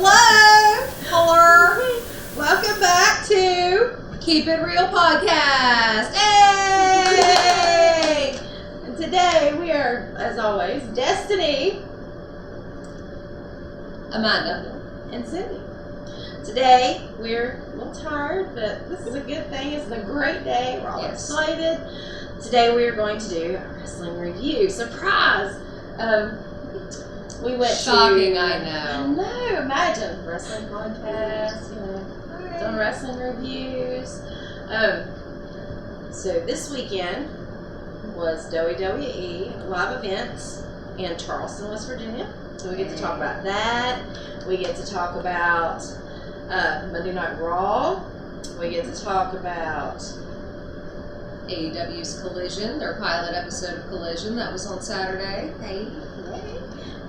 Hello! Hello! Welcome back to Keep It Real Podcast! Hey! And today we are, as always, Destiny Amanda. and Cindy. Today we're a little tired, but this is a good thing. It's a great day. We're all excited. Today we are going to do a wrestling review. Surprise! We went Shocking, to... I know. Imagine. Wrestling podcast, done wrestling reviews. So this weekend was WWE live events in Charleston, West Virginia. So we get to talk about that. We get to talk about Monday Night Raw. We get to talk about AEW's Collision, their pilot episode of Collision that was on Saturday. Hey.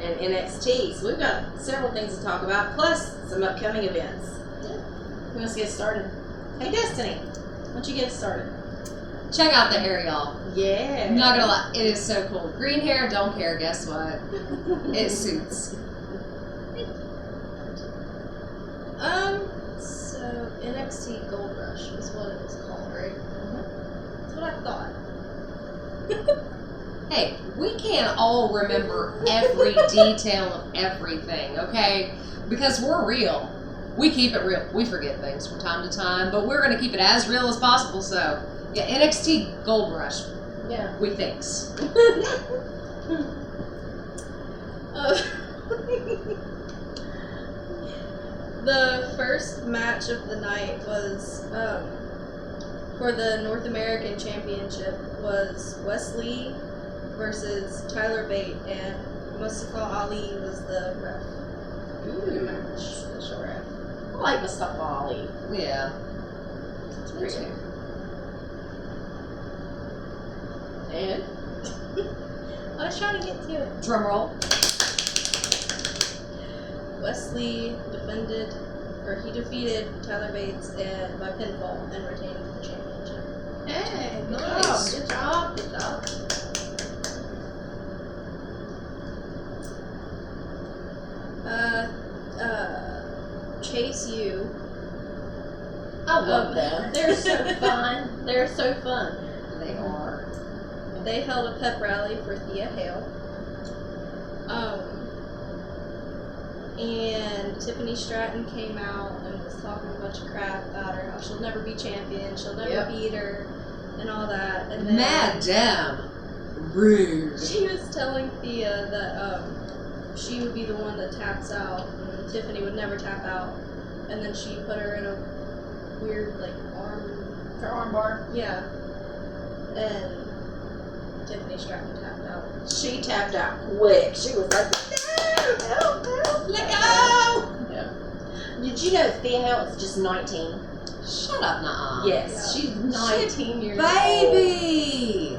And NXT. So we've got several things to talk about, plus some upcoming events. Who wants to get started? Hey, Destiny, why don't you get started? Check out the hair, y'all. Yeah. I'm not gonna lie, it is so cool. Green hair, don't care, guess what? It suits. So NXT Gold Rush is what it was called, right? That's what I thought. Hey, we can't all remember every detail of everything, okay? Because we're real. We keep it real. We forget things from time to time, but we're going to keep it as real as possible, so... Yeah, NXT Gold Rush. Yeah. We thinks. The first match of the night was for the North American Championship was Wesley versus Tyler Bate, and Mustafa Ali was the ref. Ooh. Special ref. I like Mustafa Ali. Yeah. It's pretty. And? I was trying to get to it. Drum roll. Wesley he defeated Tyler Bates and by pinfall and retained the championship. Hey, Nice. Good job. Good job. Chase U. I love them. They're so fun. They're so fun. They are. They held a pep rally for Thea Hale. And Tiffany Stratton came out and was talking a bunch of crap about her, how she'll never be champion, she'll never beat her, and all that. And then Madam. Rude. she was telling Thea that she would be the one that taps out, and Tiffany would never tap out. And then she put her in a weird, Her arm bar. yeah. And Tiffany Stratton tapped out. She tapped out quick. She was like, no, help. Let go! Yeah. Did you know Thea Hale is just 19? Shut up, nuh-uh. Yes, Yeah. she's 19 years old. Baby!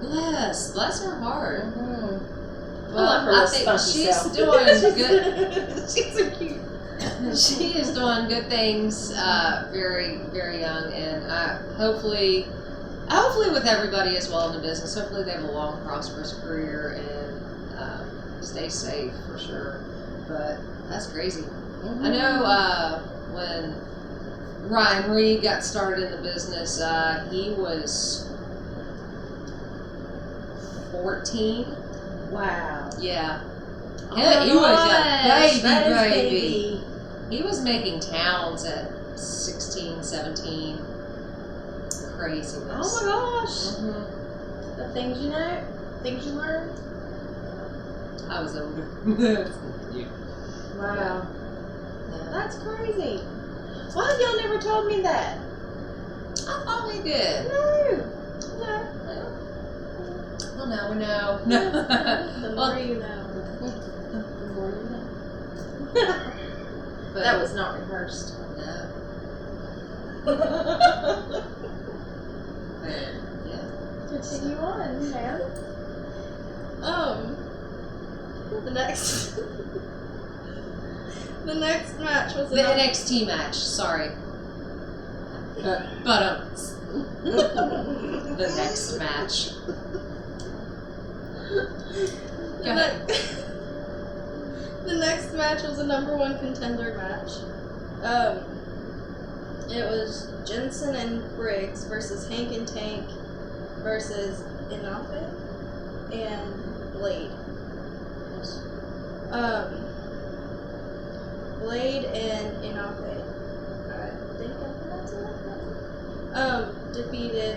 Bless her heart. Mm-hmm. Well, I love her I little think spunky she's self. doing good. She's so cute. She is doing good things, very, very young, and hopefully with everybody as well in the business. Hopefully they have a long, prosperous career and stay safe for sure. But that's crazy. Mm-hmm. I know when Ryan Reed got started in the business, he was 14. Wow. Yeah. Oh He my was gosh, a that is baby. He was making towns at 16, 17. Craziness. Oh my gosh. Mhm. The things you know, things you learn. I was older. Wow. That's crazy. Why have y'all never told me that? I thought we did. No. Well, now we know. The Well, more you know. but That was not rehearsed. no. Yeah. Continue on, man. The next match was The NXT match. Sorry. But the next match. Go ahead. The next match was a #1 contender match. It was Jensen and Briggs versus Hank and Tank versus Inafe and Blade. Blade and Inafe, I think I'm pronouncing that, defeated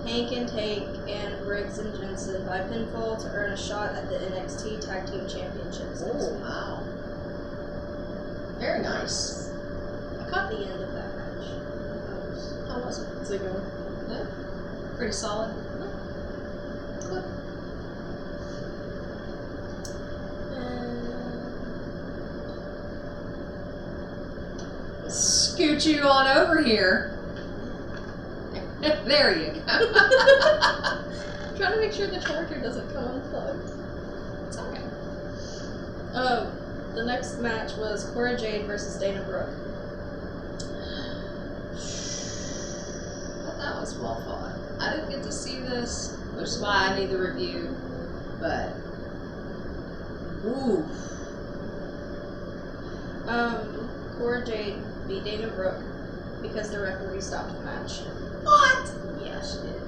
Hank and Tank and Briggs and Jensen by pinfall to earn a shot at the NXT Tag Team Championships. Oh, wow. Very nice. I caught the end of that match. How was it? It's a good one. Yeah. Pretty solid. Good. Scoot you on over here. There you go. I'm trying to make sure the charger doesn't come unplugged. It's okay. The next match was Cora Jade versus Dana Brooke. I thought that was well fought. I didn't get to see this, which is why I need the review, but ooh. Cora Jade beat Dana Brooke because the referee stopped the match. What? Yeah, she did.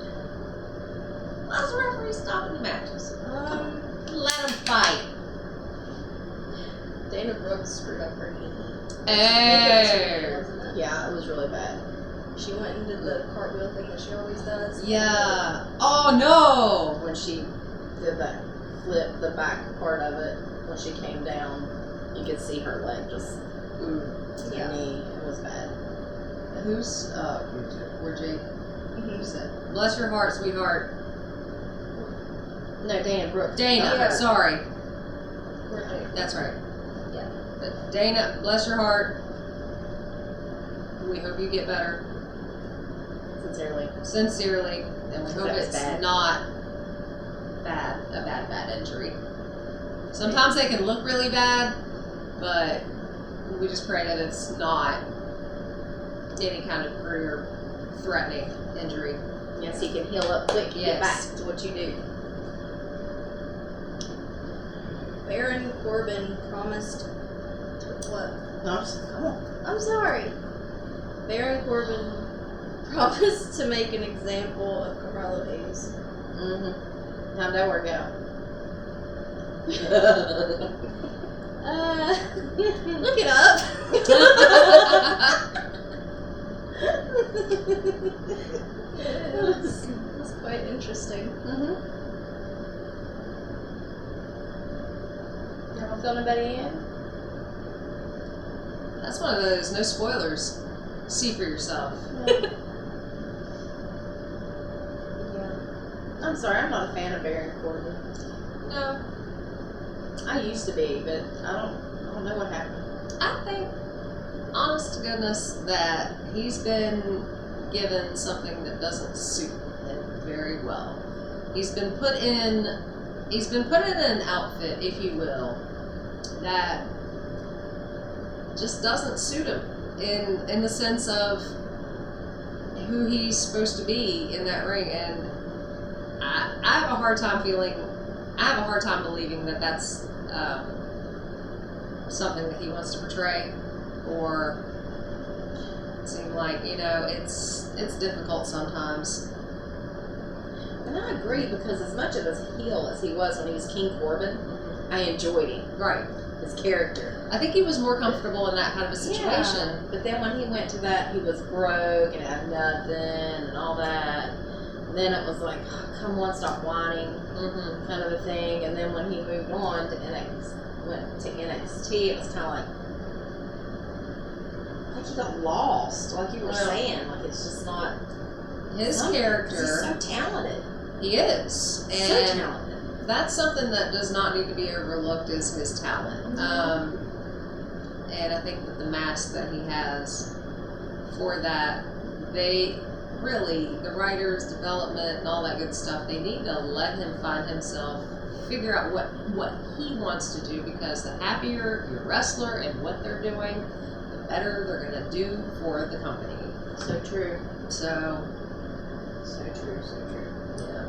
Why's the referee stopping the matches? Let them fight. Dana Brooke screwed up her knee. Hey. Wasn't it? Yeah, it was really bad. She went and did the cartwheel thing that she always does. Yeah. Oh no. When she did that flip, the back part of it, when she came down, you could see her leg just, Yeah. her knee. It was bad. Who's where Jake? Mhm. Who said? Bless your heart, sweetheart. No, Dana Brooke. Dana. Yeah. Sorry. Cora Jade. That's right. Yeah. Dana, bless your heart. We hope you get better. Sincerely. Sincerely, and we hope That was it's bad. not a bad injury. Sometimes they can look really bad, but we just pray that it's not any kind of career-threatening injury. Yes, he can heal up quick and get Yes. back to what you do. Baron Corbin promised. What? No, come on. I'm sorry. Baron Corbin promised to make an example of Carmelo Hayes. Mm-hmm. How'd that work out? Look it up. It's quite interesting. Mm-hmm. Y'all fill anybody in? That's one of those no spoilers. See for yourself. Yeah. I'm sorry, I'm not a fan of Baron Corbin. No, I used to be, but I don't know what happened. I think, honest to goodness, that he's been given something that doesn't suit him very well. He's been put in an outfit, if you will, that just doesn't suit him in the sense of who he's supposed to be in that ring, and I have a hard time believing that that's something that he wants to portray, or seem like, it's difficult sometimes. And I agree, because as much of a heel as he was when he was King Corbin, I enjoyed him. Right. His character. I think he was more comfortable in that kind of a situation. Yeah, but then when he went to that, he was broke and had nothing and all that. And then it was like, oh, come on, stop whining, Mm-hmm. kind of a thing. And then when he moved on to NXT, it was kind of like he got lost, like you were saying. Like, it's just not His something. character. He's so talented. He is. So And talented. that's something that does not need to be overlooked, is his talent. And I think that the mask that he has for that, the writers, development, and all that good stuff, they need to let him find himself, figure out what he wants to do, because the happier your wrestler and what they're doing, the better they're going to do for the company. So true. So, So true. So true. yeah.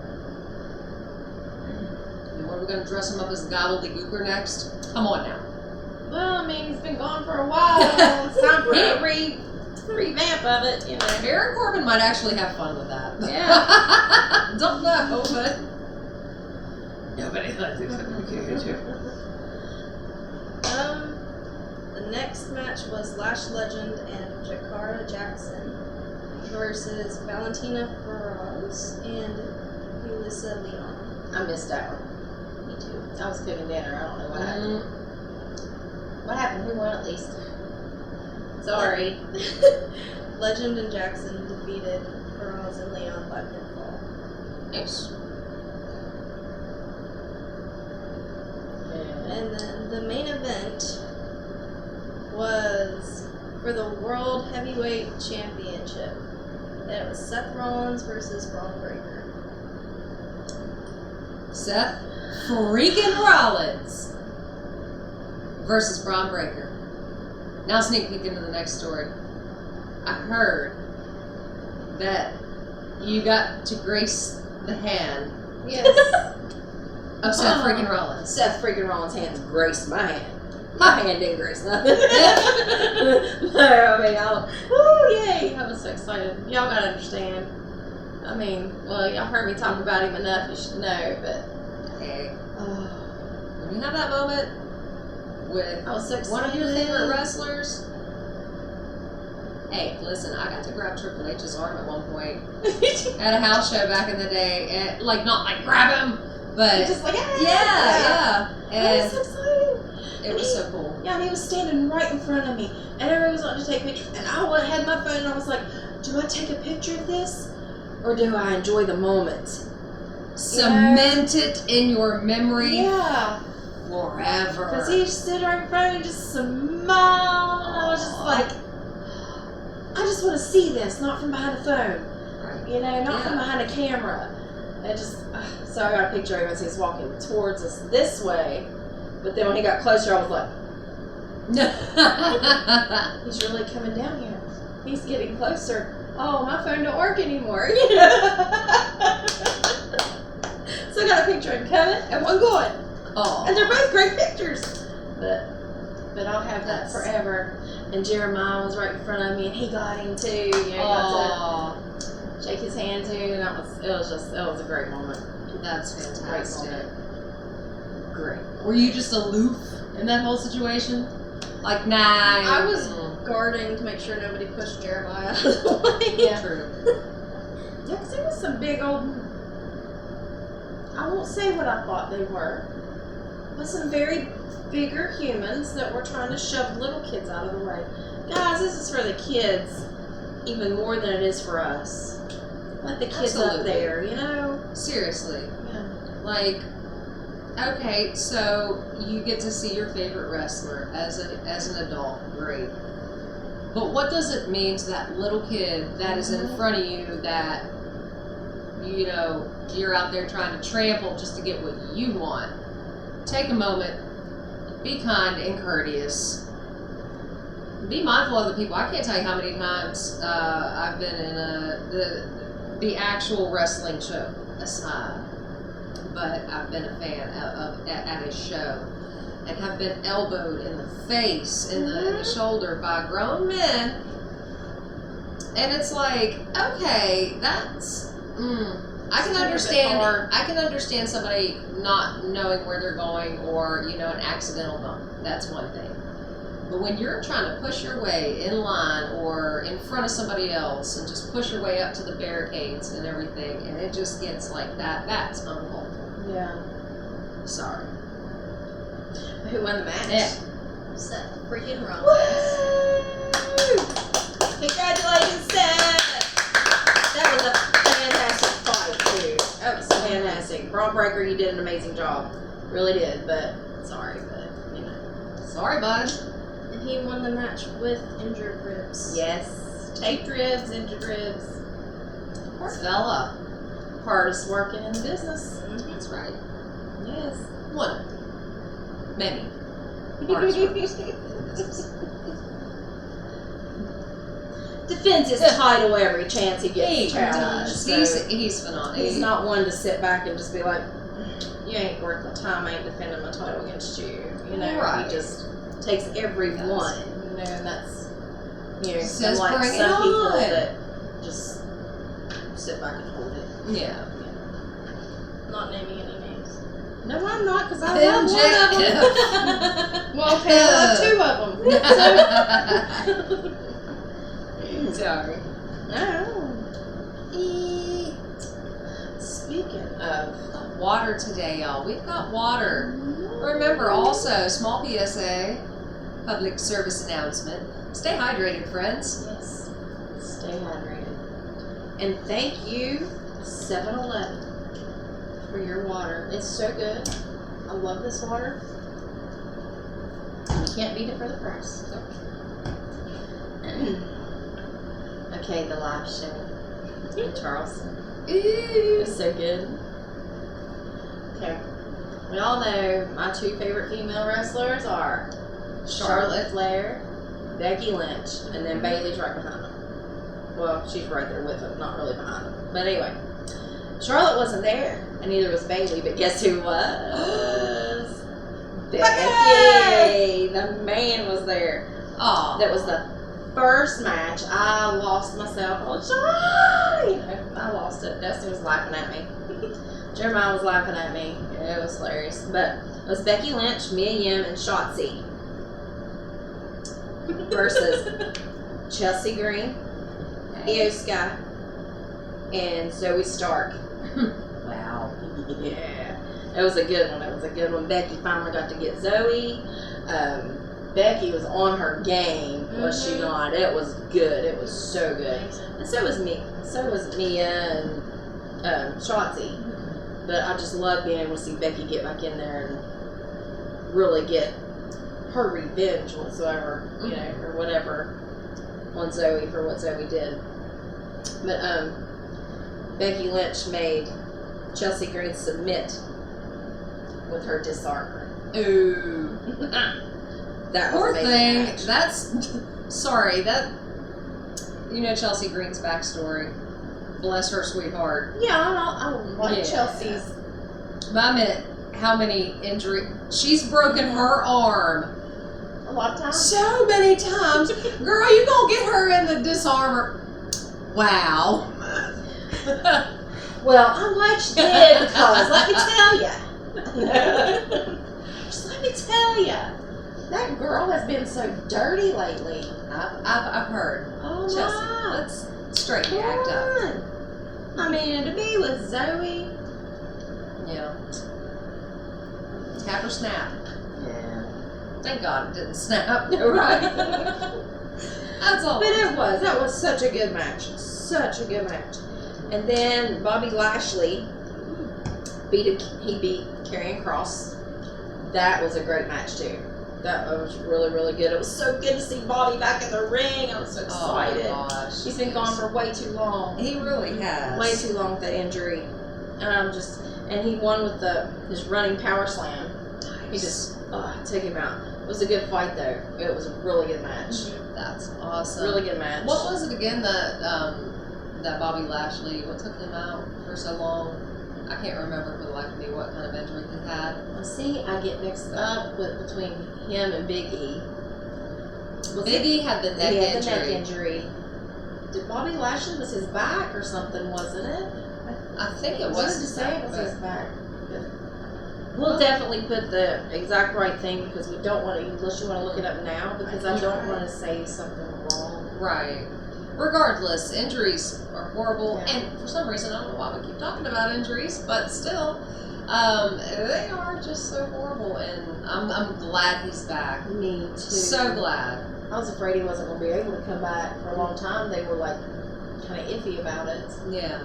What, are we going to dress him up as gobbledygooker next? Come on now. Well, I mean, he's been gone for a while. It's time for a revamp of it, you know. Baron Corbin might actually have fun with that. Yeah. Don't know, but nobody likes it. The next match was Lash Legend and Jakara Jackson versus Valentina Feroz and Elisa Leon. I missed that one. Me too. I was cooking dinner. I don't know what happened. What happened? Who won at least? Sorry. Legend and Jackson defeated Feroz and Leon by pinfall. Nice. And then the main event was for the World Heavyweight Championship. And it was Seth Rollins versus Braun Breaker. Seth freaking Rollins versus Braun Breaker. Now sneak peek into the next story. I heard that you got to grace the hand Yes. of Seth freaking Rollins. Seth freaking Rollins' hands graced my hand. My hand didn't grace nothing. No, I mean, woo, yay! I was so excited. Y'all gotta understand. I mean, well, y'all heard me talk about him enough, you should know, but Hey, when you have that moment with I was so excited. one of your favorite wrestlers. Hey, listen, I got to grab Triple H's arm at one point at a house show back in the day, and like not like grab him, but just like, yeah, I was and so excited. it was so cool. Yeah, and he was standing right in front of me, and everybody was wanting to take pictures, and I had my phone, and I was like, do I take a picture of this, or do I enjoy the moment? Cement it in your memory Yeah. forever. Because he just stood right in front of me, just smiled, and I was just like, I just want to see this, not from behind a phone, Right. you know, not from Yeah. behind a camera. And just, so I got a picture of him as he was walking towards us this way, but then when he got closer, I was like, he's really coming down here. He's getting closer. Oh, my phone don't work anymore. So I got a picture of him coming and one going. Oh, And they're both great pictures. But I'll have that forever. And Jeremiah was right in front of me, and he got him too. You know, got to shake his hand too, and it was a great moment. that's Great fantastic. moment. Great. Were you just aloof in that whole situation? Like, nah. I was guarding to make sure nobody pushed Jeremiah out of the way. Yeah. True. Yeah, because there was some big old. I won't say what I thought they were. But some very bigger humans that were trying to shove little kids out of the way. Guys, this is for the kids even more than it is for us. Let the kids up Absolutely. there, you know? Seriously. Yeah. Like, okay, so you get to see your favorite wrestler as an adult. Great. But what does it mean to that little kid that is in front of you that, you know, you're out there trying to trample just to get what you want? Take a moment. Be kind and courteous. Be mindful of the people. I can't tell you how many times I've been in the actual wrestling show aside, but I've been a fan at a show and have been elbowed in the face, in the shoulder by grown men, and it's like, okay, that's. I can understand. I can understand somebody not knowing where they're going, or you know, an accidental bump. That's one thing. But when you're trying to push your way in line or in front of somebody else, and just push your way up to the barricades and everything, and it just gets like that—that's uncalled for. Yeah. Sorry. Who won the match? Yeah. Seth freaking Rollins. Woo! Congratulations, Seth! That was a fantastic fight, too. That was fantastic. Braun Breaker, you did an amazing job. Really did, but sorry, but you know. Sorry, bud. And he won the match with injured ribs. Yes. Taped ribs, injured ribs. Poor fella. Hardest working in the business. That's right. Yes. One. Many. Hardest workers in the business. Defends his title every chance he gets. He to challenge. does. So He's phenomenal. he's not one to sit back and just be like, you ain't worth the time. I ain't defending my title against you. You know, Right. he just takes every He does. one. You know, and that's, you know, Says, unlike "Bring it some people on." that just sit back and hold it. Yeah. Not naming any names. No, I'm not, because I Them love one of them. Well, okay, I love two of them. Sorry. Oh. Speaking of Water today, y'all. We've got water. Remember, also, small PSA, public service announcement. Stay hydrated, friends. yes, stay hydrated. And thank you, 7-Eleven, for your water. It's so good. I love this water. You can't beat it for the price. Okay, the live show in Charleston. It was so good. Okay. We all know my two favorite female wrestlers are Charlotte Flair, Becky Lynch, and then Bailey's right behind them. Well, she's right there with them, not really behind them. But anyway, Charlotte wasn't there, and neither was Bailey, but guess who was? Becky! The man was there. Aw. That was the first match. I lost myself. Oh, I lost it. Dustin was laughing at me. Jeremiah was laughing at me. It was hilarious. But it was Becky Lynch, Mia Yim, and Shotzi versus Chelsea Green, Io Sky, and Zoe Stark. Wow. Yeah. It was a good one. It was a good one. Becky finally got to get Zoe. Becky was on her game, was she not? It was good. It was so good. And so was me. So was Mia and Shotzi. But I just love being able to see Becky get back in there and really get her revenge whatsoever, you know, or whatever on Zoe for what Zoe did. But Becky Lynch made Chelsea Green submit with her disarmer. Ooh. That was Poor amazing thing. match. That's sorry. That you know Chelsea Green's backstory. Bless her sweet heart. Yeah, I like Yeah. Chelsea's. But I meant how many injuries. She's broken her arm A lot of times. so many times. Girl, you gonna get her in the disarmor. Wow. Well, I'm glad she did because let me tell you. Just let me tell you. That girl has been so dirty lately. I've heard. Oh Chelsea, my. let's straighten Come your act up. on. I mean, and to be with Zoe. Yeah. Tap or snap. Yeah. Thank God it didn't snap. Right. That's all. But that was such a good match. Such a good match. And then Bobby Lashley beat Karrion Kross. That was a great match too. That was really, really good. It was so good to see Bobby back in the ring. I was so excited. Oh my gosh. He's been gone for way too long. He really has. Way too long with that injury. And he won with his running power slam. He just took him out. It was a good fight though. It was a really good match. That's awesome. Really good match. What was it again that Bobby Lashley, what took him out for so long? I can't remember for the life of me what kind of injury he had. Well, see, I get mixed up between him and Big E. Big E had the neck He had injury. the neck injury. Did Bobby Lashley was his back or something, wasn't it? I think it I was wanted to his say back, it was but- his back. We'll definitely put the exact right thing because we don't want to, unless you want to look it up now, because I don't want to say something wrong. Right. Regardless, injuries are horrible, Yeah. and for some reason, I don't know why we keep talking about injuries, but still, they are just so horrible, and I'm glad he's back. Me too. So glad. I was afraid he wasn't going to be able to come back for a long time. They were like kind of iffy about it. Yeah.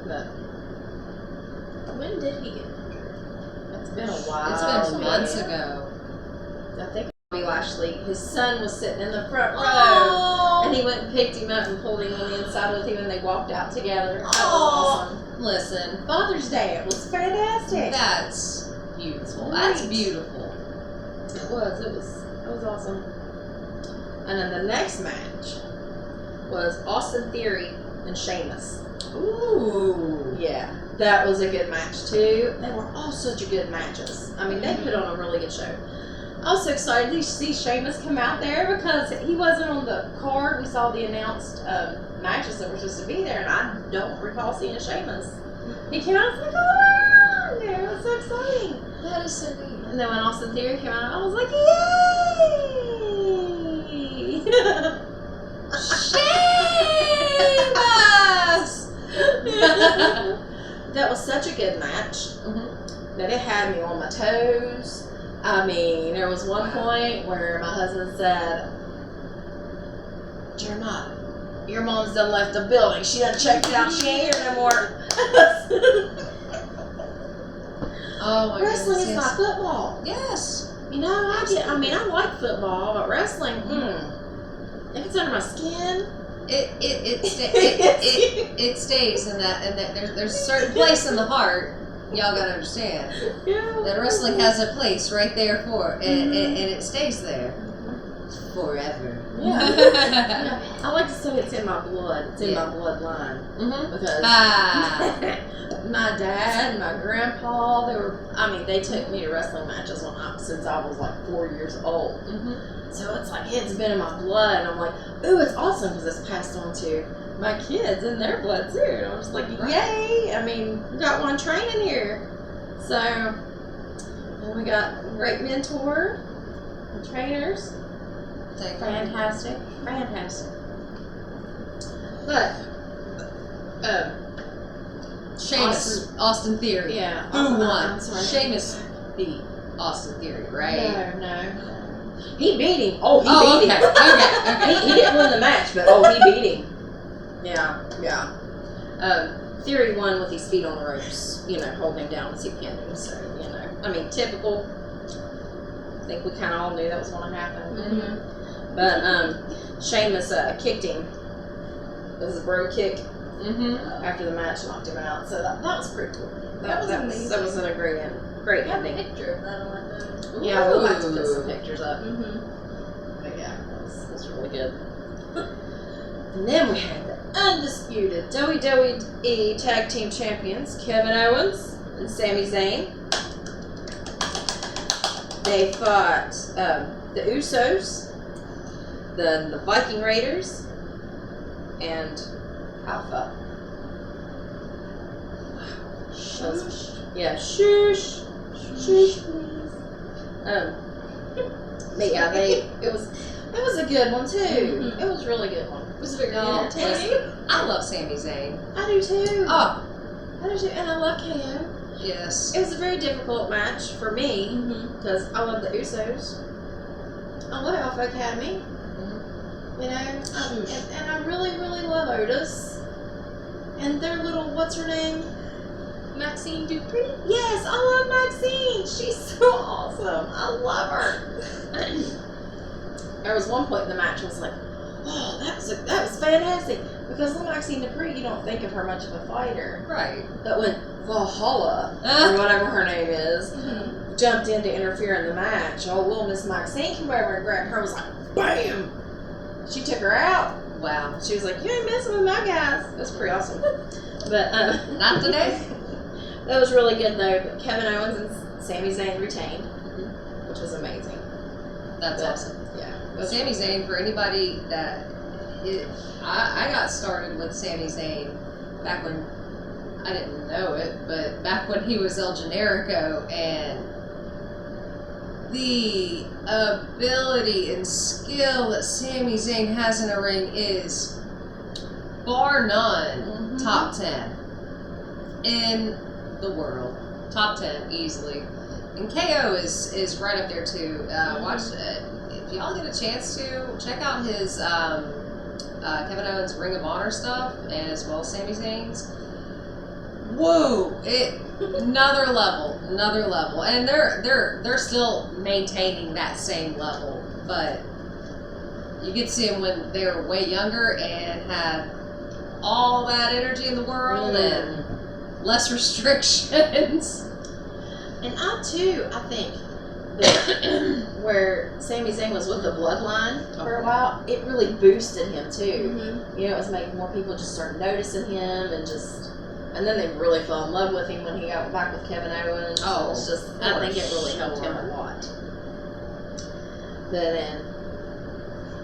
But when did he get injured? It's been a while. It's been months ago. I think Bobby Lashley, his son was sitting in the front row. Oh, And he went and picked him up and pulled him on the inside with him, and they walked out together. That was Aw. awesome. Listen, Father's Day, it was fantastic. that's beautiful. That's Right. beautiful. It was awesome. And then the next match was Austin Theory and Sheamus. Ooh. Yeah, That was a good match too. They were all such good matches. I mean, they put on a really good show. I was so excited to see Sheamus come out there because he wasn't on the card. We saw the announced matches that were supposed to be there, and I don't recall seeing a Sheamus. He came out, I was like, oh, yeah, it was so exciting. That is so neat. And then when Austin Theory came out, I was like, yay! Sheamus! That was such a good match. Mm-hmm. That it had me on my toes. I mean, there was one point where my husband said, Jeremiah, your mom's done left the building. She done checked out. She ain't here no more. Oh my Wrestling goodness, is yes. my football. Yes. You know, I like football, but wrestling, if it's under my skin, It stays in that, and that there's a certain place in the heart. Y'all gotta understand that wrestling has a place right there for it, and it stays there forever. Yeah. I like to say it's in my blood. It's in my bloodline because my dad and my grandpa, they took me to wrestling matches since I was like 4 years old. So it's like it's been in my blood, and I'm like, ooh, it's awesome because it's passed on to my kids and their blood too. And I'm just like, yay! I mean, we got one training here, so and we got great mentor and trainers. Fantastic. But Sheamus, Austin Theory. Yeah. Who won? I'm sorry. Sheamus beat Austin Theory, right? No. He beat him. Oh, he beat him. Okay. He didn't win the match, but he beat him. Yeah. Theory won with his feet on the ropes, holding him down as he pinned him. So, I mean, typical. I think we kind of all knew that was going to happen. But Sheamus kicked him. It was a bro kick after the match, knocked him out. So that was pretty cool. That was amazing. That was a great ending. a picture of that on my phone. Yeah, we'll have to put some pictures up. But yeah, it was really good. And then we had the undisputed WWE Tag Team Champions, Kevin Owens and Sami Zayn. They fought the Usos, the Viking Raiders, and Alpha. Shush. Yeah, shush, please. But yeah, it was a good one too. It was a really good one. It was very entertaining. I love Sami Zayn. I do too. Oh, I do too, and I love KO. yes. It was a very difficult match for me because I love the Usos. I love Alpha Academy. And I really, really love Otis. And their little, what's her name? Maxine Dupree? Yes, I love Maxine. She's so awesome. I love her. There was one point in the match I was like, oh, that was fantastic. Because little Maxine Dupree, you don't think of her much of a fighter. Right. But when Valhalla, or whatever her name is, jumped in to interfere in the match, little Miss Maxine came over and grabbed her and was like, BAM! She took her out. Wow. She was like, you ain't messing with my guys. That's pretty awesome. But Not today. that was really good though. But Kevin Owens and Sami Zayn retained, which was amazing. That's awesome. Yeah. Sami Zayn, for anybody that I got started with Sami Zayn back when I didn't know it, but back when he was El Generico, and the ability and skill that Sami Zayn has in a ring is bar none top 10 in the world. Top 10 easily. And KO is right up there too. Watch if y'all get a chance to check out his Kevin Owens Ring of Honor stuff, and as well as Sami Zayn's. Whoa! Another level, and they're still maintaining that same level. But you get to see them when they were way younger and had all that energy in the world and less restrictions. And I think that where Sami Zayn was with the Bloodline for a while, it really boosted him too. It was making more people just start noticing him, and just, and then they really fell in love with him when he got back with Kevin Owens. Oh, it's just, I think it really helped him a lot. But then,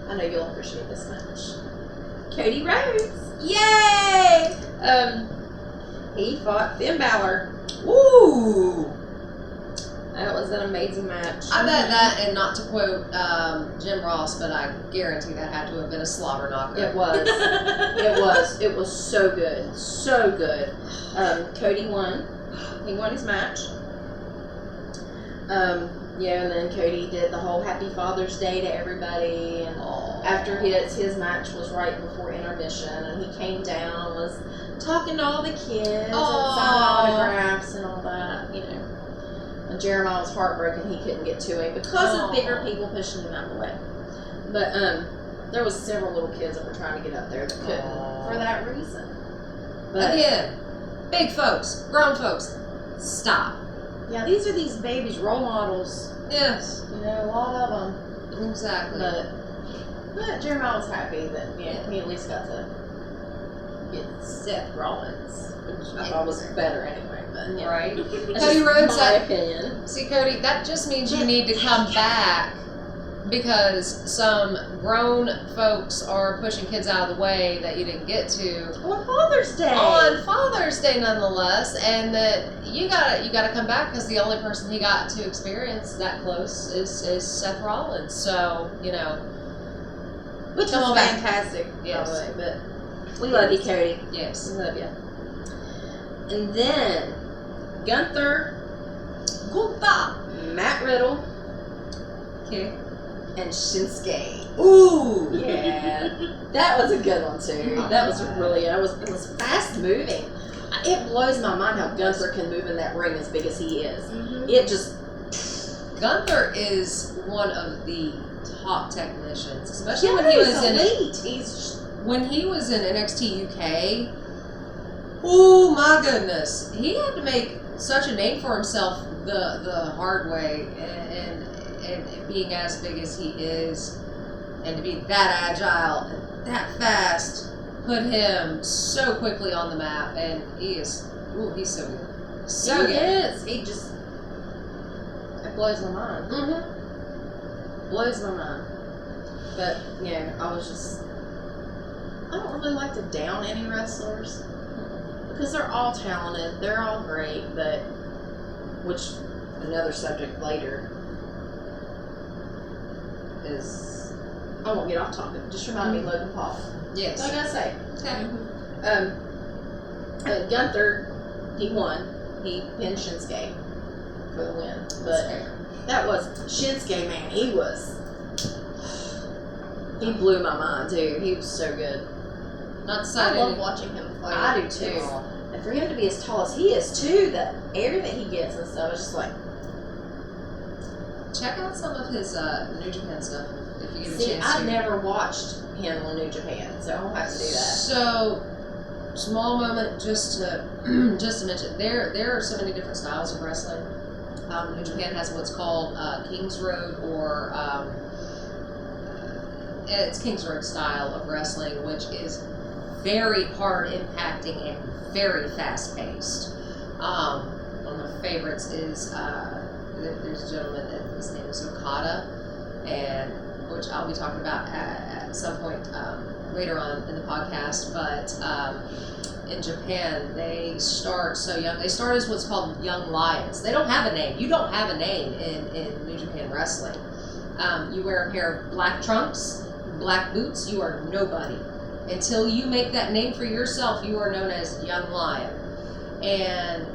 I know you'll appreciate this match. Cody Rhodes. Yay! He fought Finn Balor. Woo! That was an amazing match. I bet that, and not to quote Jim Ross, but I guarantee that had to have been a slobber knocker. It was. It was so good. So good. Cody won. He won his match. And then Cody did the whole Happy Father's Day to everybody. And after his match was right before intermission, and he came down and was talking to all the kids and signing autographs and all that, And Jeremiah was heartbroken he couldn't get to him because of bigger people pushing him out of the way. But there was several little kids that were trying to get up there that couldn't for that reason. But again, big folks, grown folks, stop. yeah, these are these babies' role models. Yes. A lot of them. Exactly. But Jeremiah was happy that he at least got to get Seth Rollins, which I thought was better anyway. But Right. that's Cody just Rhodes, my opinion. See, Cody, that just means you need to come back because some grown folks are pushing kids out of the way that you didn't get to On Father's Day. on Father's Day, nonetheless, and that you gotta come back because the only person he got to experience that close is Seth Rollins. So Which come was on back. fantastic, Yes. by the way. But we love you, Cody. Yes. We love you. And then Gunther, Matt Riddle, Okay. and Shinsuke. Ooh. Yeah, that was a good one too. That was really it was fast moving. It blows my mind how Gunther can move in that ring as big as he is. Mm-hmm. It just Gunther is one of the top technicians, especially when he was elite. when he was in NXT UK. Oh my goodness, he had to make such a name for himself the hard way, and being as big as he is, and to be that agile and that fast, put him so quickly on the map, and he's so good, so he good. is. He just it blows my mind. Mm-hmm. Blows my mind. But I don't really like to down any wrestlers because they're all talented, they're all great, but which another subject later is I won't get off topic. Just remind me of Logan Paul. Yes. That's all I gotta say. Okay. Gunther, he won. He pinned Shinsuke for the win. But that was Shinsuke, man. He blew my mind too. He was so good. Not I decided. love watching him fight. I do too. And for him to be as tall as he is too, the air that he gets and stuff, it's just like. Check out some of his New Japan stuff if you get a See, chance. I've to. never watched him on New Japan, so I'll have to do that. So, small moment just to mention there are so many different styles of wrestling. New Japan has what's called King's Road, or it's King's Road style of wrestling, which is very hard impacting and very fast paced. One of my favorites is there's a gentleman that his name is Okada, and which I'll be talking about at some point later on in the podcast. But in Japan, they start so young. They start as what's called young lions. They don't have a name. You don't have a name in New Japan wrestling. You wear a pair of black trunks, black boots. You are nobody. Until you make that name for yourself, you are known as Young Lion. And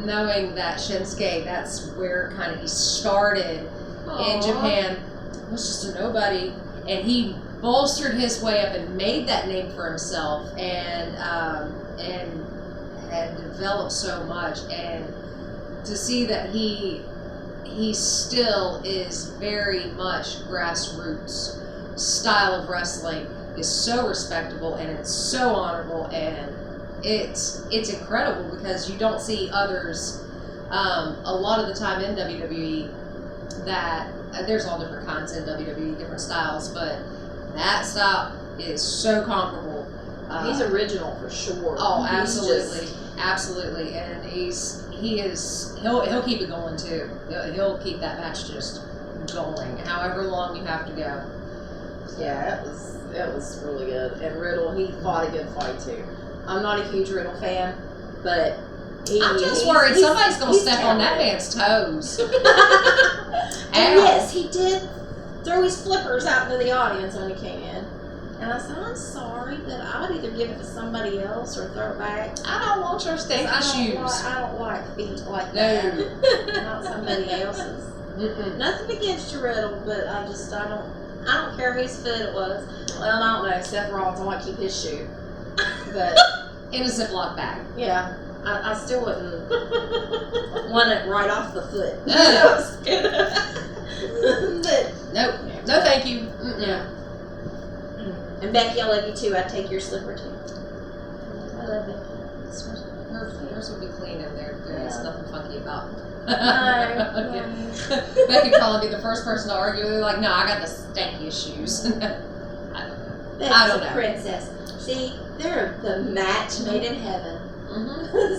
knowing that Shinsuke, that's where kind of he started in Japan, was just a nobody, and he bolstered his way up and made that name for himself, and had developed so much, and to see that he still is very much grassroots style of wrestling is so respectable, and it's so honorable, and it's incredible because you don't see others a lot of the time in WWE that there's all different kinds in WWE, different styles, but that style is so comparable He's original for sure. Oh, He's absolutely, absolutely, and he'll keep it going too. He'll keep that match just going, however long you have to go. Yeah, it was really good. And Riddle, he fought a good fight too. I'm not a huge Riddle fan, but I'm just worried somebody's gonna step on that man's toes. And yes, he did throw his flippers out into the audience when he came in. And I said, I'm sorry, but I would either give it to somebody else or throw it back. I don't want your stinky shoes. I don't like feet like that. Not somebody else's. Nothing against you, Riddle, but I don't care whose foot it was. Well, I don't know. Seth Rollins, I want to keep his shoe. But in a Ziploc bag. Yeah. I still wouldn't want it right off the foot. Nope. No, thank you. Yeah. And Becky, I love you too. I'd take your slipper too. I love Becky. Hers would be clean in there. There's nothing funky about. No. Becky would probably be the first person to argue. They're like, no, I got the stankiest shoes. I don't know. Becky's a princess. See, they're the match made in heaven.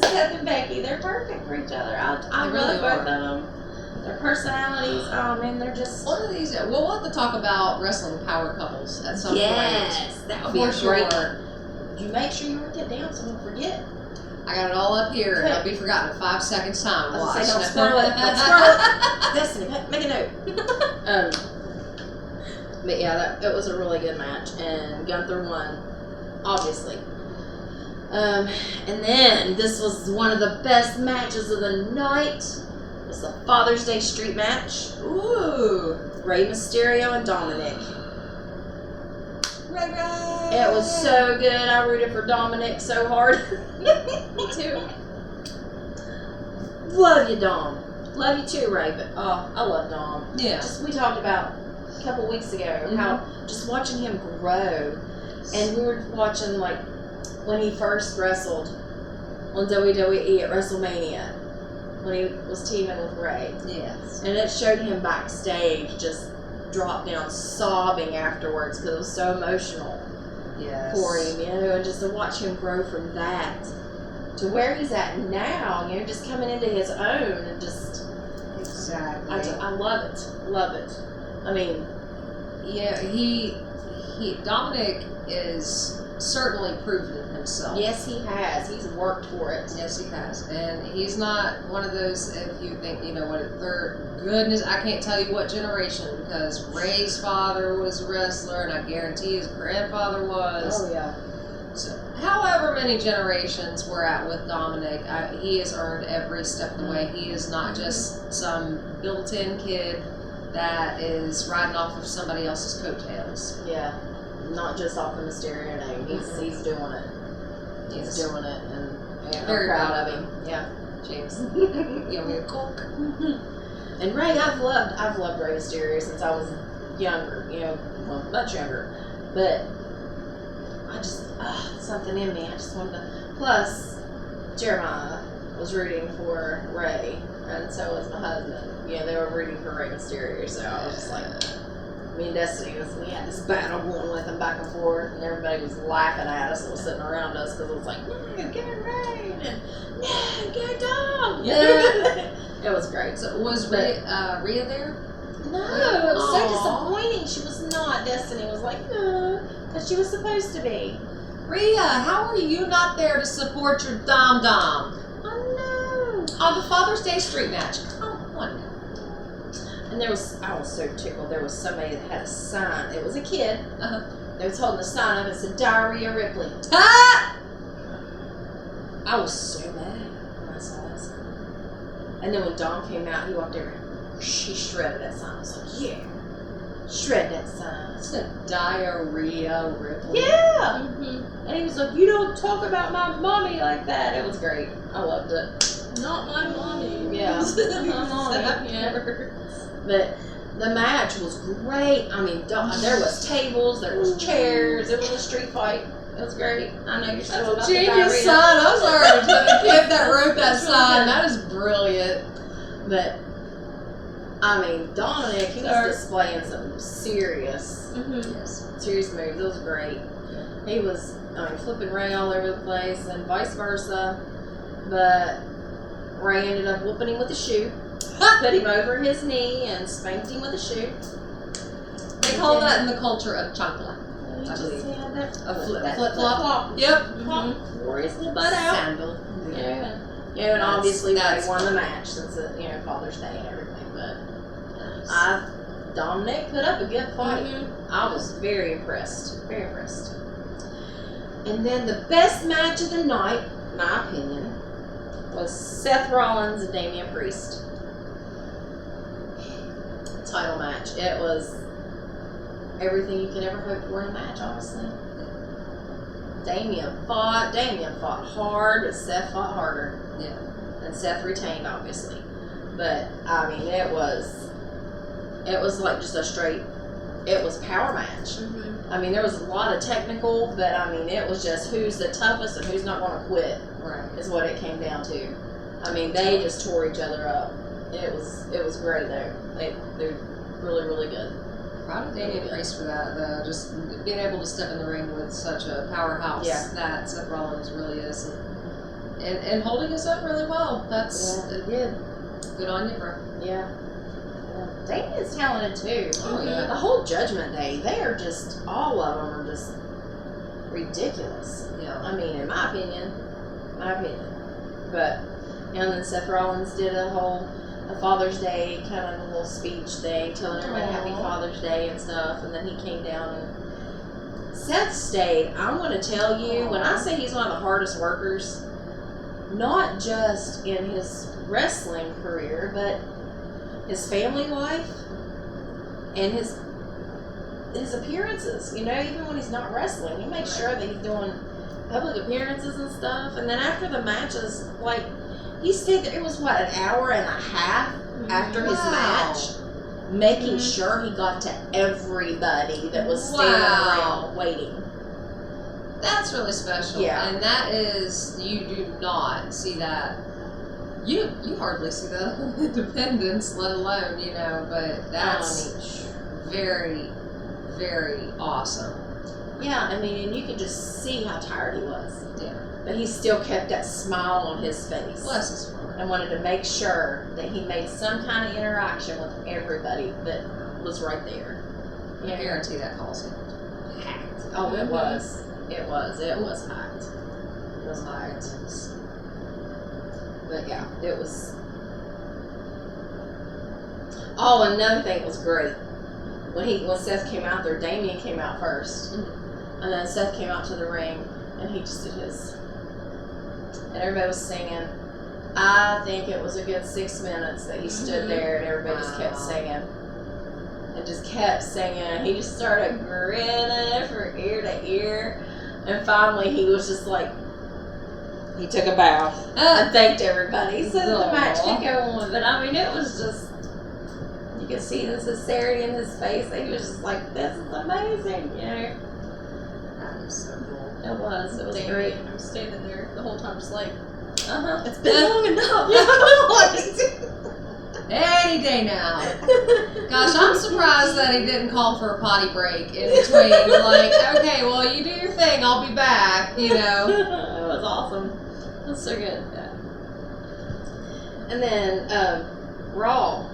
Seth and Becky, they're perfect for each other. I really love both of them. Their personalities, oh man, they're just. One of these, we'll have to talk about wrestling power couples at some point. Yes, that would be for sure. You make sure you write that down so don't forget. I got it all up here, and it'll be forgotten in 5 seconds time. Watch. Say, don't squirrel it. Don't squirrel it. Destiny, make a note. But yeah, it was a really good match, and Gunther won, obviously. And then this was one of the best matches of the night. It was the Father's Day Street match. Ooh, Rey Mysterio and Dominic. Ray. It was so good. I rooted for Dominic so hard. Me too. Love you, Dom. Love you too, Ray. But I love Dom. Yeah. Just we talked about a couple weeks ago how just watching him grow, and we were watching like when he first wrestled on WWE at WrestleMania when he was teaming with Ray. Yes. And it showed him backstage just drop down sobbing afterwards because it was so emotional for him, and just to watch him grow from that to where he's at now, just coming into his own and just exactly. I love it. Love it. I mean, yeah, he Dominic is certainly proven himself. Yes, he has. He's worked for it. Yes, he has. And he's not one of those, if you think, goodness, I can't tell you what generation, because Ray's father was a wrestler, and I guarantee his grandfather was. Oh, yeah. So, however many generations we're at with Dominic, he has earned every step of the way. He is not just some built-in kid that is riding off of somebody else's coattails. Yeah. Not just off the Mysterio name. He's doing it. He's doing it, and I'm proud of him. Yeah. James, you want me to cook? And Ray, I've loved Rey Mysterio since I was younger. Well, much younger, but I just something in me. I just wanted to. Plus, Jeremiah was rooting for Ray, and so was my husband. They were rooting for Rey Mysterio, so I was just like. Me and Destiny we had this battle going with him back and forth, and everybody was laughing at us that was sitting around us because it was like, no, get Ray, and no, get Dom. Yeah. It was great. So was Rhea there? No, it was so disappointing. She was not. Destiny was like, no, because she was supposed to be. Rhea, how are you not there to support your Dom? I know. On the Father's Day Street match. Come on. And I was so tickled. There was somebody that had a sign. It was a kid. They was holding a sign up that said Diarrhea Ripley. Ah! I was so mad when I saw that sign. And then when Dom came out, he walked over. She shredded that sign. I was like, yeah, shred that sign. It's a Diarrhea Ripley. Yeah. And he was like, you don't talk about my mommy like that. It was great. I loved it. Not my mommy. Yeah. My mommy. Yeah. But the match was great. I mean, there was tables, there was chairs. It was a street fight. It was great. I know you're still about genius sign. I'm sorry to the kid that wrote that sign. That is brilliant. But I mean, Dominic, he was displaying some serious moves. It was great. He was flipping Ray all over the place, and vice versa. But Ray ended up whooping him with a shoe, put him over his knee, and spanked him with a shoe. They call that in the culture a chancla. He I just believe. had that A flip flop. flop. Yep. Wore his little butt out. Sandal. Yeah. Yeah, and obviously that's Ray won the fun. match since it, Father's Day and everything. But Dominic put up a good fight. I was very impressed. Very impressed. And then the best match of the night, in my opinion, was Seth Rollins and Damian Priest. Title match. It was everything you could ever hope for in a match, honestly. Damian fought hard, but Seth fought harder. Yeah. And Seth retained, obviously. But, I mean, it was like just it was power match. I mean, there was a lot of technical, but I mean, it was just who's the toughest and who's not going to quit. Right. Is what it came down to. I mean, they just tore each other up. It was great though. They're really, really good. Proud of Damian Priest for that, though. Just being able to step in the ring with such a powerhouse that Seth Rollins really is, and holding us up really well. That's good. Good on you, bro. Yeah. Damian's talented too. Oh yeah. The whole Judgment Day, they are just all of them are just ridiculous. Yeah. I mean, in my opinion. But and then Seth Rollins did a Father's Day kind of a little speech thing, telling everybody Happy Father's Day and stuff. And then he came down and Seth stayed. I'm going to tell you, when I say he's one of the hardest workers, not just in his wrestling career, but his family life and his appearances. Even when he's not wrestling, he makes sure that he's doing public appearances and stuff. And then after the matches, like, he stayed there. It was an hour and a half after his match, making sure he got to everybody that was standing around waiting. That's really special. Yeah. And that is, you do not see that. You hardly see that on Independence, let alone, but that's very, very awesome. Yeah, I mean, and you could just see how tired he was. Yeah. But he still kept that smile on his face. Bless his heart. And wanted to make sure that he made some kind of interaction with everybody that was right there. I guarantee that calls him packed. Oh, it was. It was packed. It was packed. But yeah, it was. Oh, another thing was great. When Seth came out there, Damian came out first. And then Seth came out to the ring and he just did his. And everybody was singing. I think it was a good 6 minutes that he stood there and everybody just kept singing. And just kept singing. And he just started grinning from ear to ear. And finally he was just like, he took a bow and thanked everybody so that the match could go on. But I mean, it was just, you could see the sincerity in his face. He was just like, this is amazing, That is so cool. It was great. I'm standing there the whole time just like, It's been long enough. Any day now. Gosh, I'm surprised that he didn't call for a potty break in between. Like, okay, well, you do your thing. I'll be back, It was awesome. It was so good. Yeah. And then, Raw.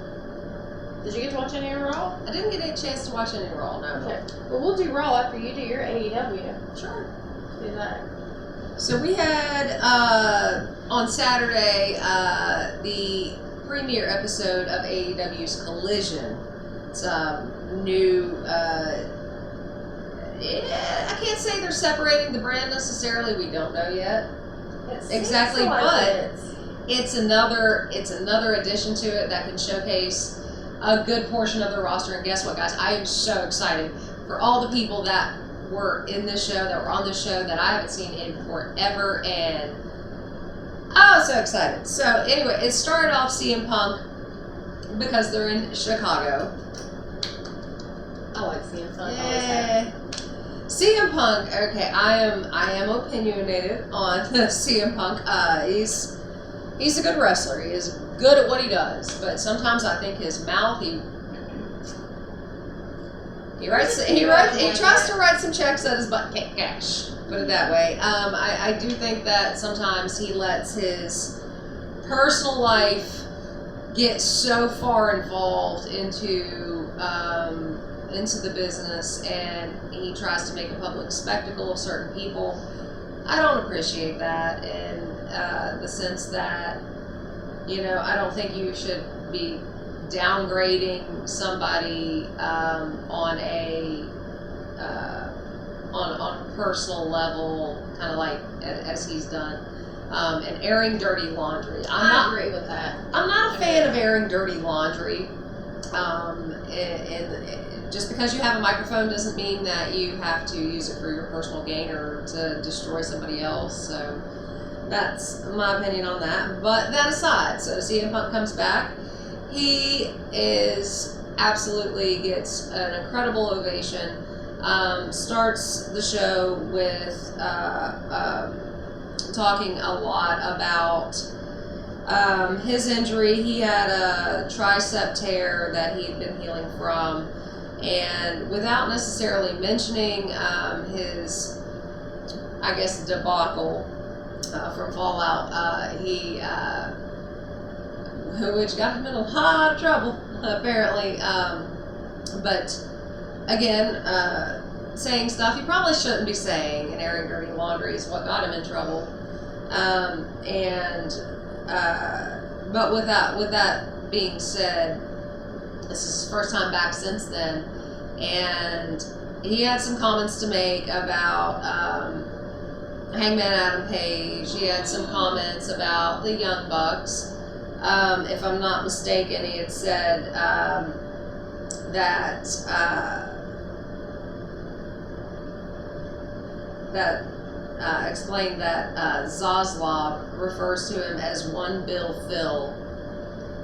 Did you get to watch any of Raw? I didn't get a chance to watch any Raw, no. Okay. Well, we'll do Raw after you do your AEW. Sure. Do that. So we had, on Saturday, the premiere episode of AEW's Collision. It's a new, I can't say they're separating the brand necessarily. We don't know yet. Exactly, but it's another addition to it that can showcase a good portion of the roster. And guess what, guys? I am so excited for all the people that were in this show, that were on this show, that I haven't seen in forever, and I was so excited. So anyway, it started off CM Punk because they're in Chicago. I like CM Punk. Yeah. CM Punk, okay, I am opinionated on CM Punk. He's a good wrestler. He is good at what he does, but sometimes I think his mouth, he He tries to write some checks that his butt can't cash. Put it that way. I do think that sometimes he lets his personal life get so far involved into the business, and he tries to make a public spectacle of certain people. I don't appreciate that in the sense that, I don't think you should be downgrading somebody on a personal level, kind of like as he's done, and airing dirty laundry. I agree with that. I'm not a fan of airing dirty laundry. And just because you have a microphone doesn't mean that you have to use it for your personal gain or to destroy somebody else. So that's my opinion on that. But that aside, so CM Punk comes back. He absolutely gets an incredible ovation. Starts the show with talking a lot about his injury. He had a tricep tear that he had been healing from, and without necessarily mentioning his, I guess, debacle from Fallout, which got him in a lot of trouble, apparently. But again, saying stuff he probably shouldn't be saying, and airing dirty laundry is what got him in trouble. But with that being said, this is his first time back since then, and he had some comments to make about Hangman Adam Page. He had some comments about the Young Bucks. If I'm not mistaken, he had said explained that Zaslav refers to him as One Bill Phil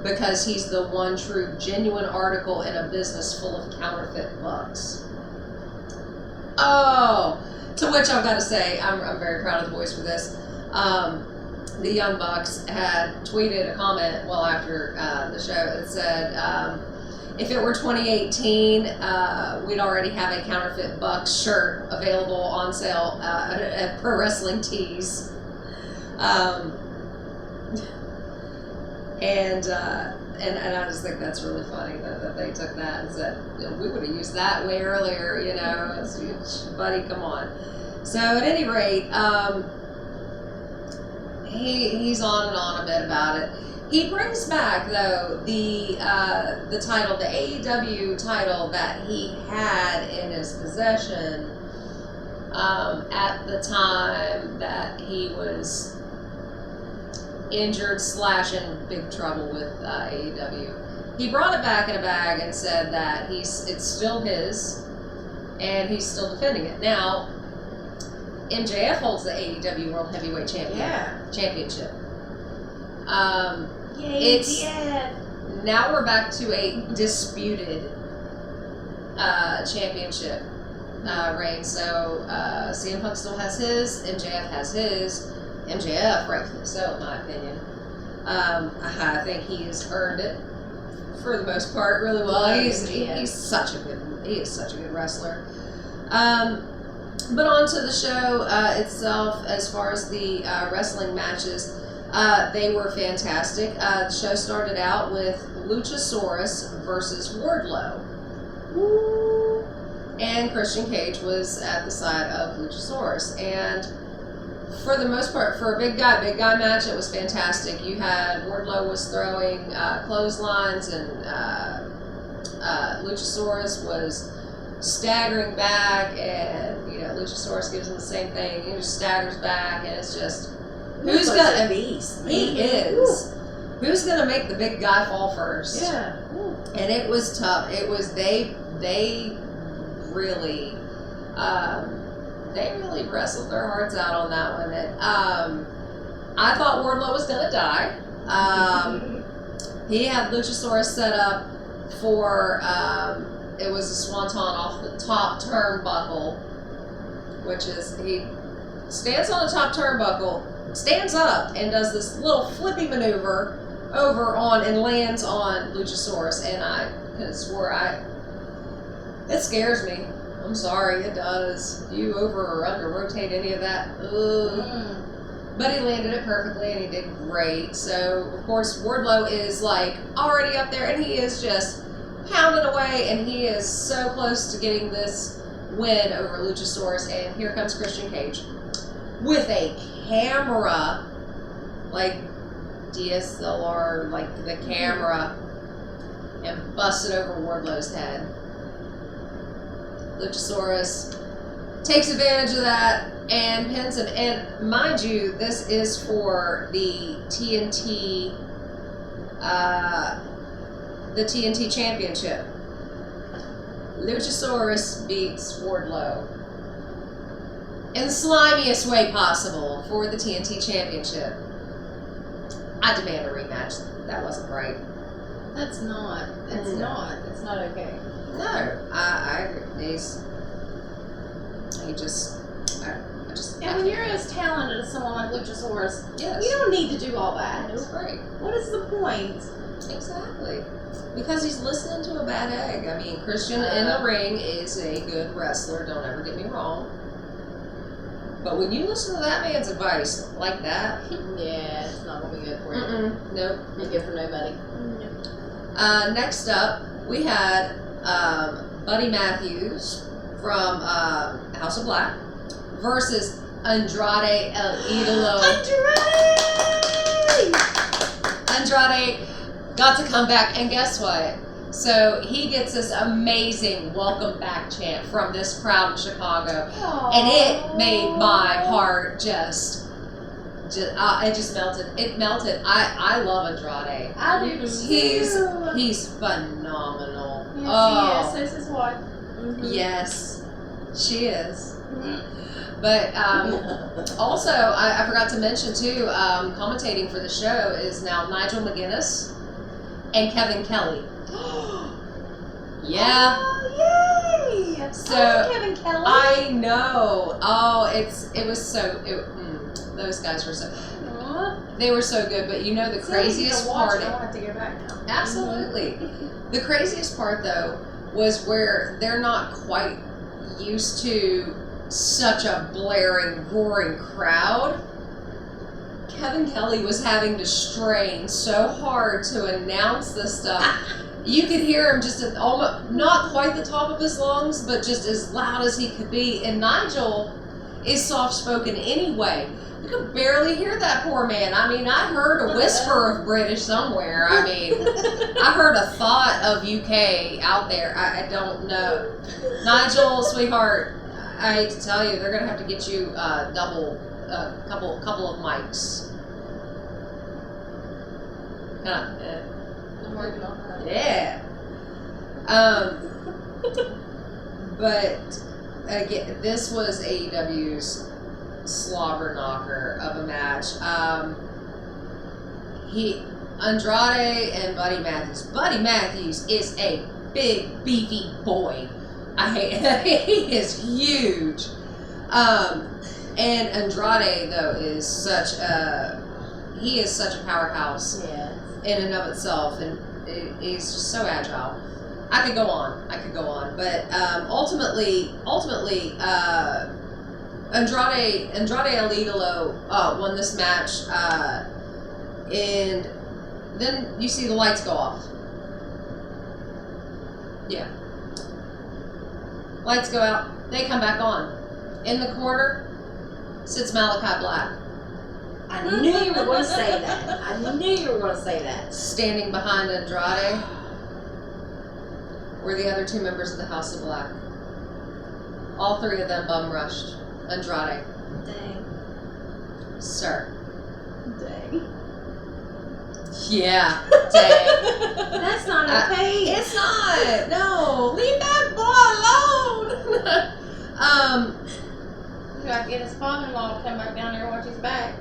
because he's the one true genuine article in a business full of counterfeit bucks. Oh, to which I've got to say, I'm very proud of the boys for this. The Young Bucks had tweeted a comment well after the show that said, if it were 2018, we'd already have a counterfeit Bucks shirt available on sale at Pro Wrestling Tees. And I just think that's really funny that they took that and said, we would have used that way earlier, buddy, come on. So at any rate, he's on and on a bit about it. He brings back, though, the title, the AEW title that he had in his possession at the time that he was injured / in big trouble with AEW. He brought it back in a bag and said that it's still his, and he's still defending it. Now, MJF holds the AEW World Heavyweight Championship. Now we're back to a disputed championship reign. So CM Punk still has his, MJF has his. MJF, rightfully so, in my opinion. I think he has earned it for the most part really well. He's such a good wrestler. But on to the show itself, as far as the wrestling matches. They were fantastic. The show started out with Luchasaurus versus Wardlow. Woo! And Christian Cage was at the side of Luchasaurus. And for the most part, for a big guy match, it was fantastic. You had Wardlow was throwing clotheslines, and Luchasaurus was staggering back, and Luchasaurus gives him the same thing. He just staggers back, and it's just who's gonna beast? He is. Who's gonna make the big guy fall first? Yeah. And it was tough. It was they really wrestled their hearts out on that one. I thought Wardlow was gonna die. He had Luchasaurus set up for it was a swanton off the top turnbuckle, which is he stands on the top turnbuckle, stands up, and does this little flippy maneuver over on and lands on Luchasaurus. And I could have swore It scares me. I'm sorry, it does. You over or under rotate any of that. Ugh. But he landed it perfectly and he did great. So, of course, Wardlow is like already up there and he is just pounding away and he is so close to getting this win over Luchasaurus. And here comes Christian Cage with a camera, like DSLR, like the camera, and busted over Wardlow's head. Luchasaurus takes advantage of that and pins him. And mind you, this is for the TNT Championship. Luchasaurus beats Wardlow in the slimiest way possible for the TNT Championship. I demand a rematch. That wasn't right. That's not. It's not. It's not okay. No, I agree. I just. And when you're as talented as someone like Luchasaurus, Yes. you don't need to do all that. That's right. What is the point? Exactly. Because he's listening to a bad egg. I mean, Christian in the ring is a good wrestler, don't ever get me wrong. But when you listen to that man's advice like that, Yeah, it's not going to be good for you. nope. Not good for nobody. Next up, we had Buddy Matthews from House of Black versus Andrade El Idolo. Andrade got to come back, and guess what? So he gets this amazing welcome back chant from this crowd in Chicago, and it made my heart just it just melted. It melted. I love Andrade. I do too. He's phenomenal. Yes, he is. So is his wife. Yes, she is. But also, I forgot to mention too, commentating for the show is now Nigel McGuinness and Kevin Kelly. Yeah. Oh, yay! So, I love Kevin Kelly. I know. Oh, it was so. Those guys were so. Aww. They were so good. But you know the craziest part. I'll have to go back now. Absolutely. The craziest part though was where they're not quite used to such a blaring, roaring crowd. Kevin Kelly was having to strain so hard to announce this stuff. You could hear him just at almost, not quite the top of his lungs, but just as loud as he could be. And Nigel is soft-spoken anyway. You could barely hear that poor man. I mean, I heard a whisper of British somewhere. I mean, I heard a thought of UK out there. I don't know. Nigel, sweetheart, I hate to tell you, they're going to have to get you couple of mics. I'm working on that. Yeah. But again, this was AEW's slobber knocker of a match. Andrade and Buddy Matthews. Buddy Matthews is a big, beefy boy. He is huge. And Andrade though is such a powerhouse in and of itself, and he's just so agile. I could go on, but ultimately, Andrade El Idolo won this match, and then you see the lights go off. Yeah, lights go out. They come back on. In the corner sits Malachi Black. I knew you were going to say that. I knew you were going to say that. Standing behind Andrade were the other two members of the House of Black. All three of them bum rushed Andrade. Dang. Sir. Dang. Yeah. Dang. That's not okay. It's not. No. Leave that boy alone. You gotta get his father-in-law to come back down there and watch his back.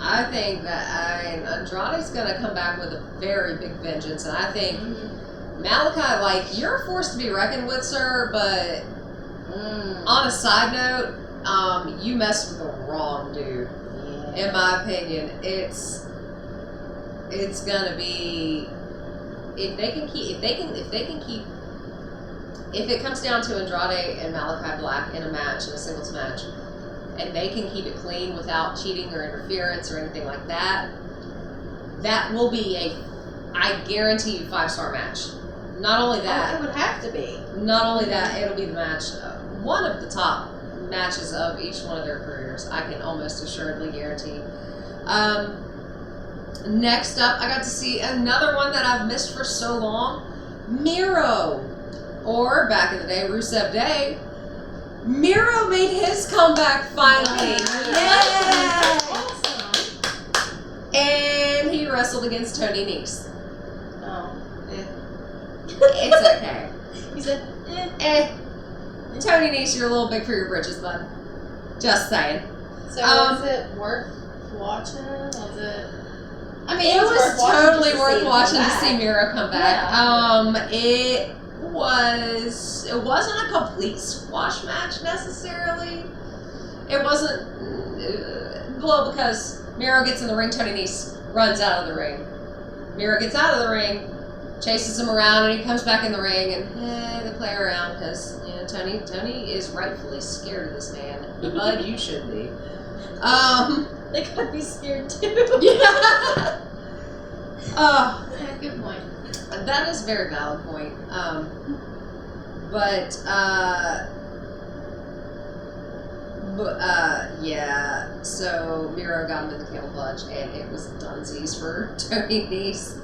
I think that Andrade's going to come back with a very big vengeance, and I think Malachi, like, you're a force to be reckoned with, sir, but on a side note, you messed with the wrong dude. Yeah. In my opinion, it's gonna be if they can keep if it comes down to Andrade and Malachi Black in a match, in a singles match, and they can keep it clean without cheating or interference or anything like that, that will be I guarantee you, 5-star match. Not only that, it would have to be. Not only that, it'll be the match, one of the top matches of each one of their careers. I can almost assuredly guarantee. Next up, I got to see another one that I've missed for so long. Miro, or back in the day, Rusev Day. Miro made his comeback finally. Yeah. Awesome. And he wrestled against Tony Nese. Oh. It's okay. You said, Tony Nese, you're a little big for your britches, bud. Just saying. So was it worth watching? Was it? I mean, It was totally worth watching to see him Miro come back. Yeah. It wasn't a complete squash match necessarily. It wasn't, well, because Miro gets in the ring, Tony Nese runs out of the ring. Miro gets out of the ring, chases him around, and he comes back in the ring, and they play around because Tony is rightfully scared of this man. Bud, you should be. they could be scared too. Yeah. Yeah, good point. That is a very valid point. Yeah, so Miro got him in the camel clutch, and it was dunsies for Tony Nese.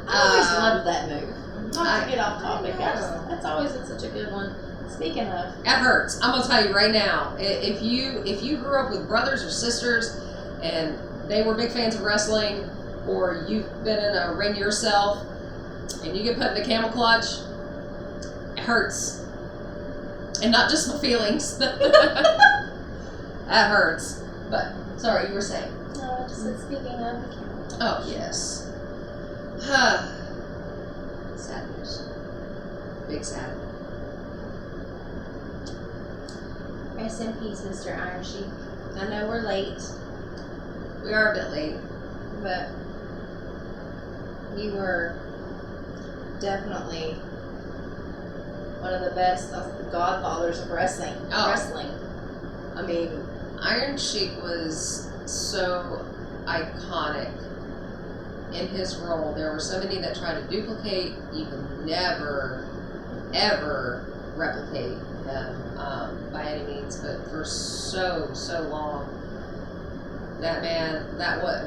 I always loved that move. Not to get off I topic, know. that's always been such a good one. Speaking of, It hurts. I'm gonna tell you right now. If you grew up with brothers or sisters, and they were big fans of wrestling, or you've been in a ring yourself, and you get put in the camel clutch, it hurts. And not just my feelings. That hurts. But sorry, you were saying. no, I just said speaking of the camera. Oh yes. Sad news. Big sad. Rest in peace, Mr. Iron Sheik. I know we're late, We are a bit late. but you were definitely one of the best godfathers of wrestling. Oh. Wrestling. I mean, Iron Sheik was so iconic in his role. There were so many that tried to duplicate. You could never, ever replicate him by any means. But for so long, that man,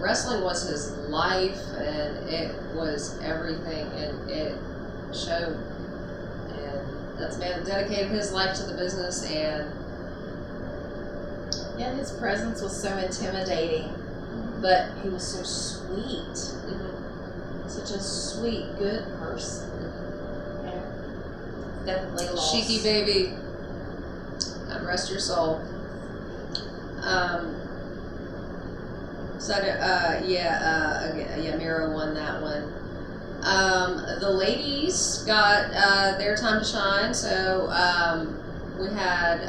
wrestling was his life, and it was everything, and it showed. And that's a man that dedicated his life to the business, and his presence was so intimidating, but he was so sweet. Such a sweet, good person. Yeah. Definitely lost. Cheeky baby. God rest your soul. Miro won that one. The ladies got their time to shine. So we had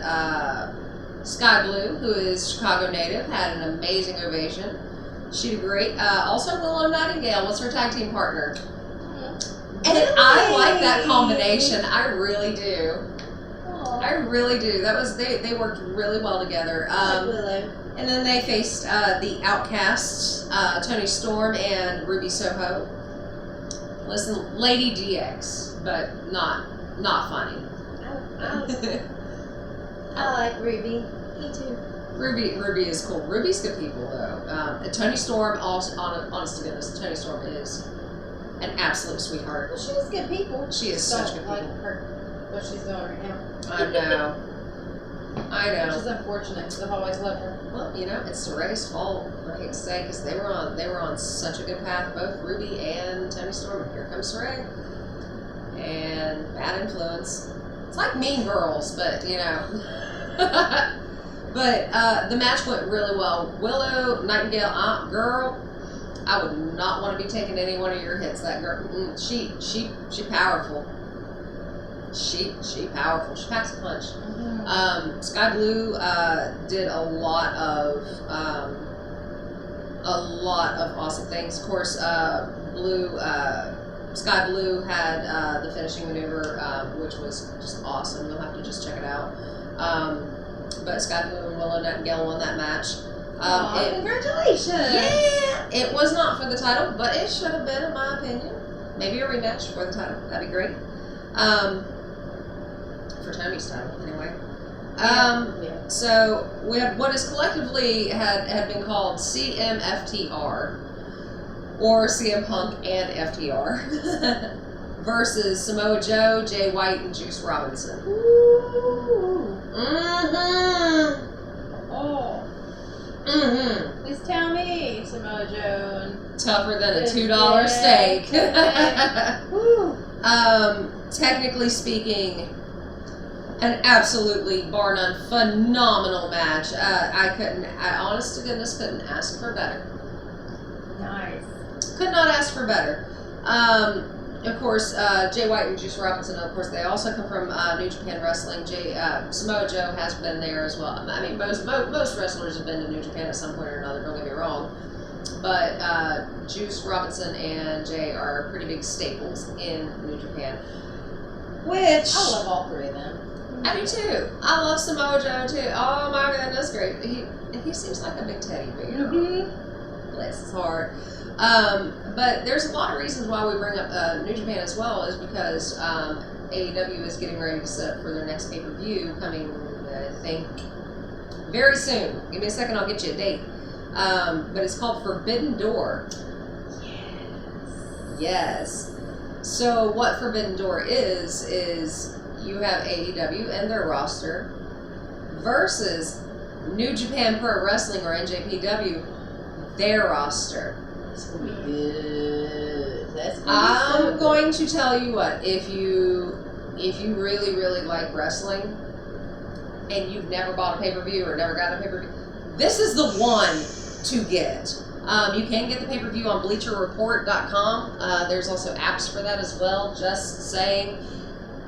Sky Blue, who is Chicago native, had an amazing ovation. She did great. Also, Willow Nightingale was her tag team partner. And I like that combination. I really do. Aww. I really do. That was they worked really well together. Willow. And then they faced the Outcasts, Tony Storm and Ruby Soho. Listen, Lady DX, but not funny. I like Ruby. Me too. Ruby is cool. Ruby's good people though. Tony Storm, also, honest to goodness, Tony Storm is an absolute sweetheart. Well, she's good people. She is Don't such good like people. her, what she's doing right now. I know. I Which is know. unfortunate because I've always loved her. Well, it's Saray's fault. I hate to say, because they were on such a good path, both Ruby and Tony Storm. And here comes Saray, and bad influence. It's like Mean Girls, but But the match went really well. Willow Nightingale, girl, I would not want to be taking any one of your hits. That girl, she powerful. She powerful. She packs a punch. Sky Blue did a lot of awesome things. Of course, Blue Sky Blue had the finishing maneuver, which was just awesome. You'll have to just check it out. But Sky Blue and Willow Nightingale won that match. Congratulations! Yeah, it was not for the title, but it should have been, in my opinion. Maybe a rematch for the title. That'd be great. For Tony's title, anyway. So we have what is collectively had been called CMFTR, or CM Punk and FTR, versus Samoa Joe, Jay White, and Juice Robinson. Ooh. Mm-hmm. Oh. Mm-hmm. Please tell me, Samoa Joe. And Tougher than a $2 steak. Woo. Technically speaking, an absolutely, bar none, phenomenal match. I honest to goodness couldn't ask for better. Nice. Could not ask for better. Of course, Jay White and Juice Robinson, of course, they also come from New Japan Wrestling. Samoa Joe has been there as well. I mean, most wrestlers have been to New Japan at some point or another, don't get me wrong. But Juice Robinson and Jay are pretty big staples in New Japan. Which... I love all three of them. I do too. I love Samoa Joe too. Oh my goodness, great. He seems like a big teddy bear. Bless his heart. But there's a lot of reasons why we bring up New Japan as well, is because AEW is getting ready to set up for their next pay-per-view coming, I think, very soon. Give me a second, I'll get you a date. But it's called Forbidden Door. Yes. So what Forbidden Door is you have AEW and their roster versus New Japan Pro Wrestling, or NJPW, their roster. It's gonna be good. That's gonna be I'm going to tell you what, if you really, really like wrestling and you've never bought a pay-per-view or never got a pay-per-view, this is the one to get. You can get the pay-per-view on BleacherReport.com. There's also apps for that as well. Just saying,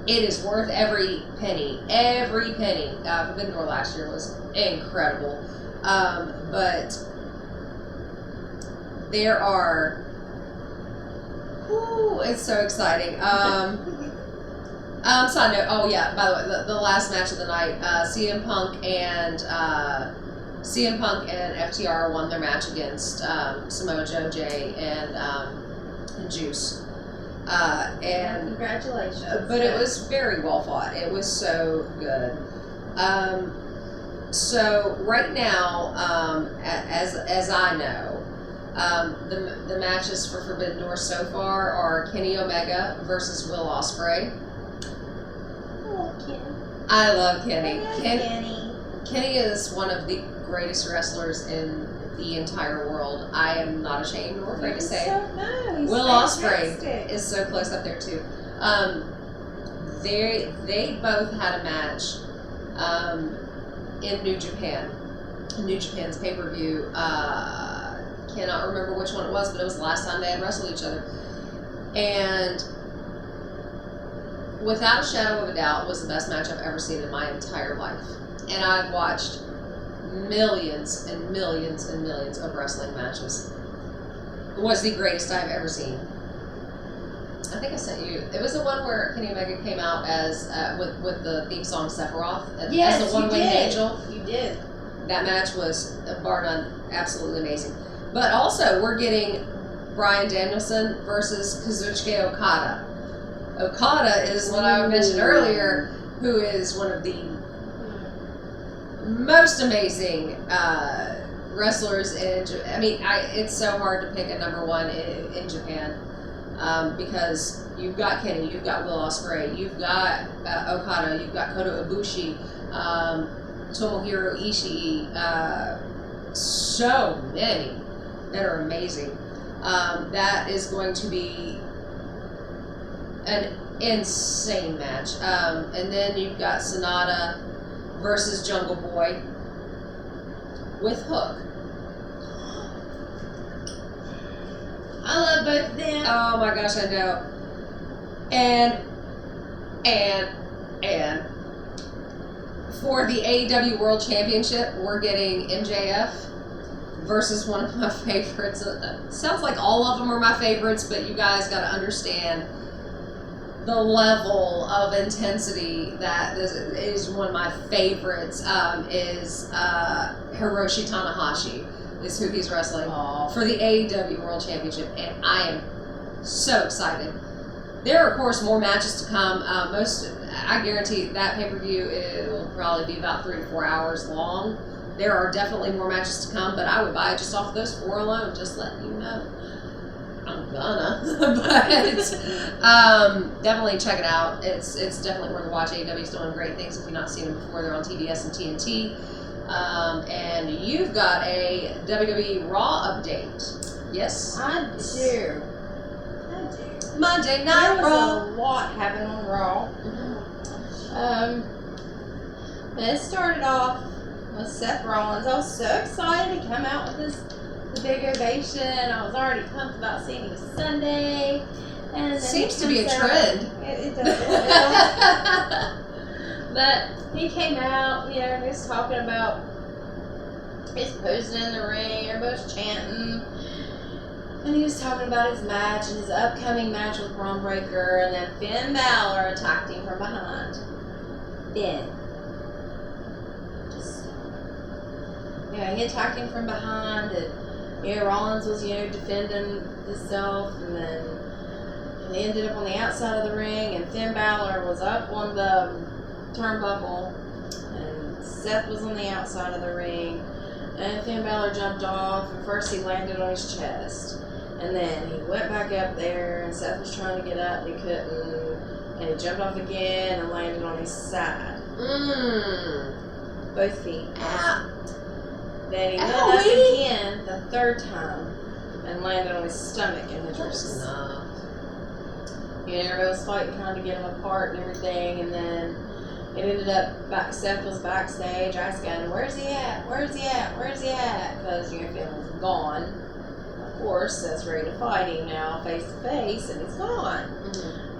it is worth every penny. Every penny. Forbidden Door last year was incredible. But there are... Ooh, it's so exciting. Side note, oh yeah, by the way, the last match of the night, CM Punk and FTR won their match against Samoa Joe, Jay, and Juice. And congratulations. But it was very well fought. It was so good. So right now, as I know, the matches for Forbidden Door so far are Kenny Omega versus Will Ospreay. Oh, Kenny. I love Kenny. Kenny. Kenny is one of the greatest wrestlers in the entire world. I am not ashamed or afraid to say it. So nice. Will Fantastic. Ospreay is so close up there too. They both had a match in New Japan. New Japan's pay-per-view. Cannot remember which one it was, but it was the last time they had wrestled each other. And without a shadow of a doubt, was the best match I've ever seen in my entire life. And I've watched millions and millions and millions of wrestling matches. It was the greatest I've ever seen. I think I sent you. It was the one where Kenny Omega came out as with the theme song Sephiroth as the one-winged angel. You did. That match was, bar none, absolutely amazing. But also, we're getting Bryan Danielson versus Kazuchika Okada. Okada is what I mentioned earlier, who is one of the most amazing wrestlers in Japan. I mean, it's so hard to pick a number one in Japan because you've got Kenny, you've got Will Ospreay, you've got Okada, you've got Kota Ibushi, Tomohiro Ishii, so many that are amazing. That is going to be an insane match. And then you've got Sonata versus Jungle Boy with Hook. I love both of them. Oh my gosh, I know. And for the AEW World Championship, we're getting MJF versus one of my favorites. Sounds like all of them are my favorites, but you guys got to understand the level of intensity that this is one of my favorites. Is Hiroshi Tanahashi is who he's wrestling for the AEW World Championship, and I am so excited. There are, of course, more matches to come. I guarantee that pay-per-view, it will probably be about 3 to 4 hours long. There are definitely more matches to come, but I would buy it just off those 4 alone, just letting you know. I'm gonna. But definitely check it out. It's definitely worth a watch. AEW's doing great things. If you've not seen them before, they're on TBS and TNT. And you've got a WWE Raw update. Yes? I do. Monday Night There was Raw. a lot happening on Raw. It started off with Seth Rollins. I was so excited to come out with the big ovation. I was already pumped about seeing him Sunday. And then Seems to be a trend. It does. But he came out, he was talking about he's posing in the ring, everybody's chanting. And he was talking about his match and his upcoming match with Braun Breaker, and then Finn Balor attacked him from behind. Finn. He attacked him from behind, and Rollins was, defending himself, and then he ended up on the outside of the ring, and Finn Balor was up on the turnbuckle, and Seth was on the outside of the ring, and Finn Balor jumped off, and first he landed on his chest, and then he went back up there, and Seth was trying to get up, and he couldn't, and he jumped off again and landed on his side. Both feet. Then he went up again the third time and landed on his stomach and his wrist. Everybody was fighting, trying to get him apart and everything, and then it ended up Seth was backstage asking, "Where's he at? Where's he at? Where's he at?" Because Finn was gone. Of course, Seth's ready to fight him now, face to face, and he's gone.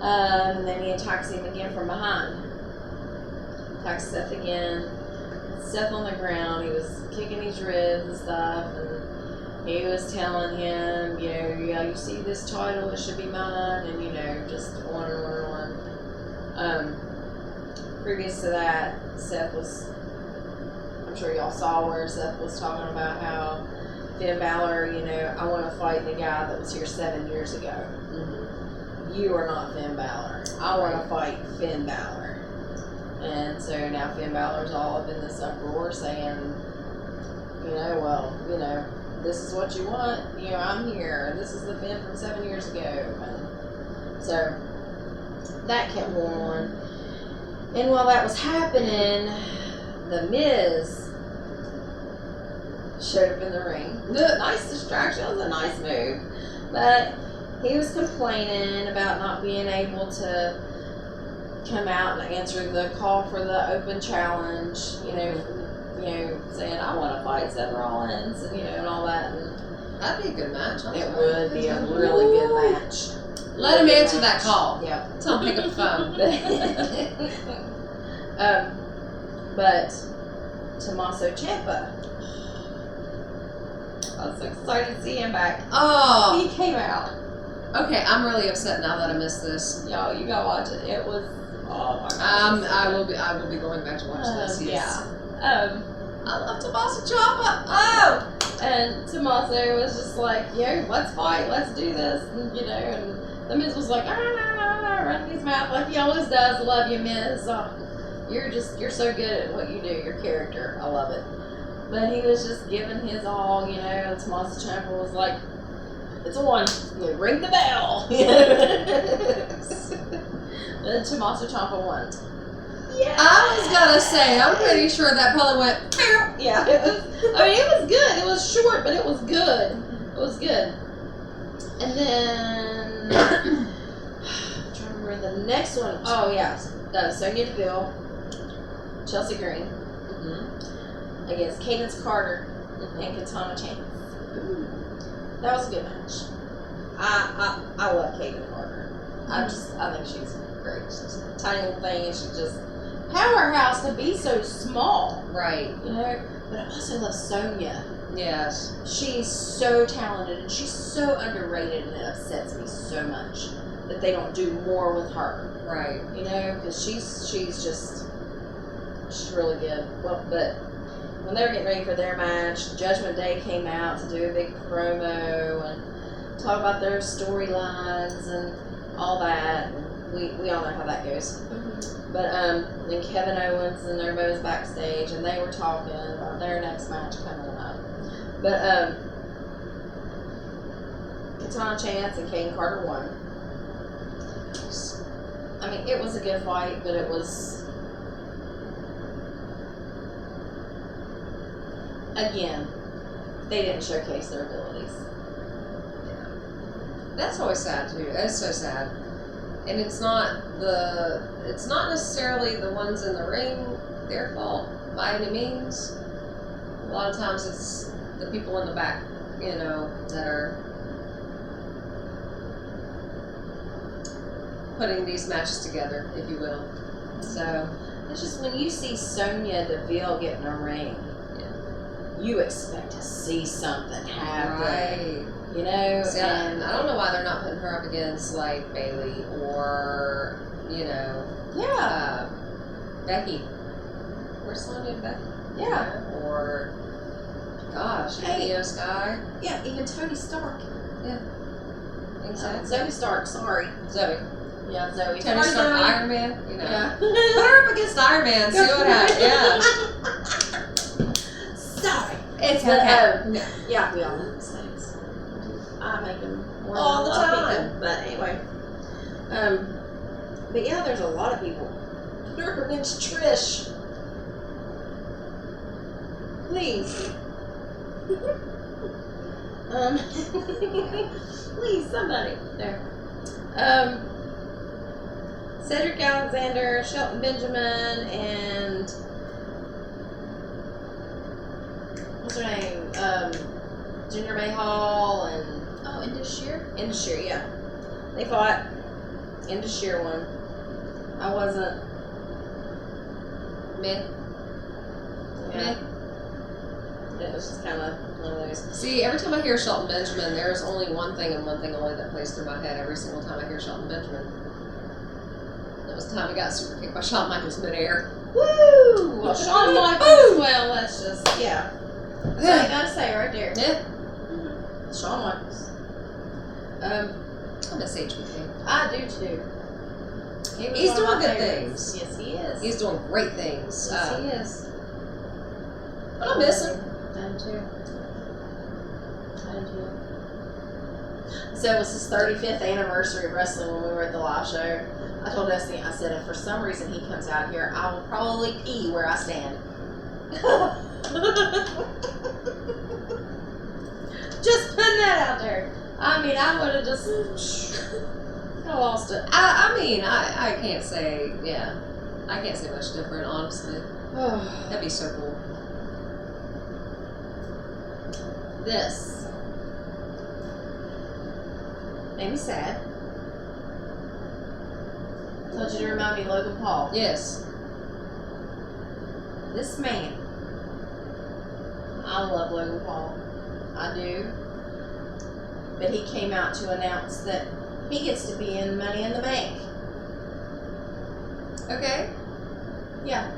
And then he attacks him again from behind. Attacks Seth again. Seth on the ground, he was kicking his ribs and stuff, and he was telling him, you see this title, it should be mine, and just on and on and on. Previous to that, Seth was, I'm sure y'all saw where Seth was talking about how Finn Balor, I want to fight the guy that was here 7 years ago. You are not Finn Balor. I want to fight Finn Balor. And so now Finn Balor's all up in this uproar saying, this is what you want. I'm here. And this is the Finn from 7 years ago. And so that kept going on. And while that was happening, The Miz showed up in the ring. Nice distraction. It was a nice move. But he was complaining about not being able to come out and answer the call for the open challenge, saying, I want to fight Seth Rollins, and all that. And that'd be a good match. It would be a really good match. Let him answer that call. Yeah. Tell him pick up the phone. But Tommaso Ciampa, I was so excited to see him back. Oh. He came out. Okay, I'm really upset now that I missed this. Y'all, you gotta watch it. It was, oh my gosh. I will be going back to watch this. Yes. Yeah. I love Tommaso Ciampa. Oh! And Tommaso was just like, let's fight, let's do this, and and the Miz was like, running his mouth like he always does. Love you, Miz. Oh, you're so good at what you do, your character. I love it. But he was just giving his all, and Tommaso Ciampa was like, it's on, ring the bell. Then Tommaso Ciampa won. Yeah. I was gonna say, I'm pretty sure that probably went. Yeah, it was good. It was short, but it was good. It was good. And then I'm trying to remember the next one. Oh yeah, Sonya Deville, Chelsea Green against Cadence Carter and Katana Chance. That was a good match. I love Cadence Carter. I think she's great. She's a tiny little thing, and she just powerhouse to be so small. Right. But I also love Sonya. Yes. She's so talented and she's so underrated, and it upsets me so much that they don't do more with her. Right. You know, because she's really good. Well, but when they were getting ready for their match, Judgment Day came out to do a big promo and talk about their storylines and all that. And we all know how that goes. But then Kevin Owens and everybody was backstage, and they were talking about their next match coming up. But Katana Chance and Kane Carter won. I mean, it was a good fight, but it was, again, they didn't showcase their abilities. Yeah. That's always sad too. That's so sad. And it's not necessarily the ones in the ring their fault by any means. A lot of times it's the people in the back, you know, that are putting these matches together, if you will. So It's just when you see Sonya Deville get in a ring, you expect to see something happen. right. You know? See, and I don't know why they're not putting her up against like Bailey or, you know, yeah. Becky. Where's Sonya and Becky? Yeah. Or, gosh, Hey. Io Sky. Yeah, even Tony Stark. Exactly. Zoe Stark, sorry. Zoe. Yeah, Zoe. Tony Sorry, Stark, Zoe. Iron Man. You know. Yeah. Put her up against Iron Man. See what happens. Yeah. Sorry. It's But, okay. Yeah, we all make mistakes. I make them more All than the a lot of time. people. But anyway. But yeah, there's a lot of people. Put her against Trish. Please. Please, somebody. There. Cedric Alexander, Shelton Benjamin, and what's her name? Jinder Mahal and Indus Sher, yeah. They fought. Indus Sher won. I wasn't. Meh. Yeah. It was just kind of one of those. See, every time I hear Shelton Benjamin, there's only one thing and one thing only that plays through my head every single time I hear Shelton Benjamin. That was the time he got super kicked by Shawn Michaels midair. Woo! Well, Shawn Michaels, well, that's just, yeah. That's all you gotta say right there. Yeah. Shawn Michaels. I miss HBK. I do too. He was He's one of doing my good favorites. things. Yes, he is. He's doing great things. Yes, he is. But I miss him. I do too. So it was his 35th anniversary of wrestling when we were at the live show. I told Destiny, I said, if for some reason he comes out here, I will probably pee where I stand. Just putting that out there. I mean, I would have just I lost it. I mean, I can't say, I can't say much different, honestly. That'd be so cool. This made me sad. I told you to remind me of Logan Paul. Yes. This man, I love Logan Paul. I do. But he came out to announce that he gets to be in Money in the Bank. Okay. Yeah.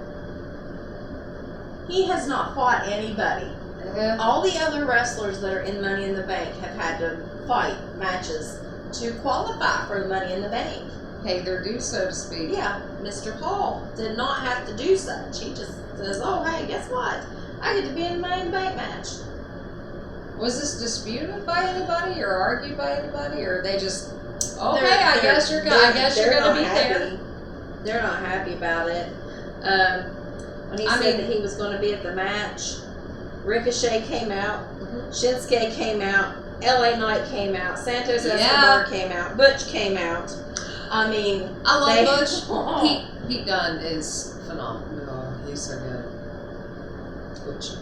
He has not fought anybody. Yeah. All the other wrestlers that are in Money in the Bank have had to fight matches to qualify for the Money in the Bank. Pay their dues, so to speak. Yeah, Mr. Paul did not have to do such. He just says, oh, hey, guess what? I get to be in the Money in the Bank match. Was this disputed by anybody or argued by anybody, or they just, okay, They're- I guess you're they're gonna be not there. happy. They're not happy about it. When he said that he was going to be at the match, Ricochet came out, Shinsuke came out, LA Knight came out, Santos Escobar came out, Butch came out. I mean, I love they- Butch. Pete Dunne is phenomenal. He's so good. Butch.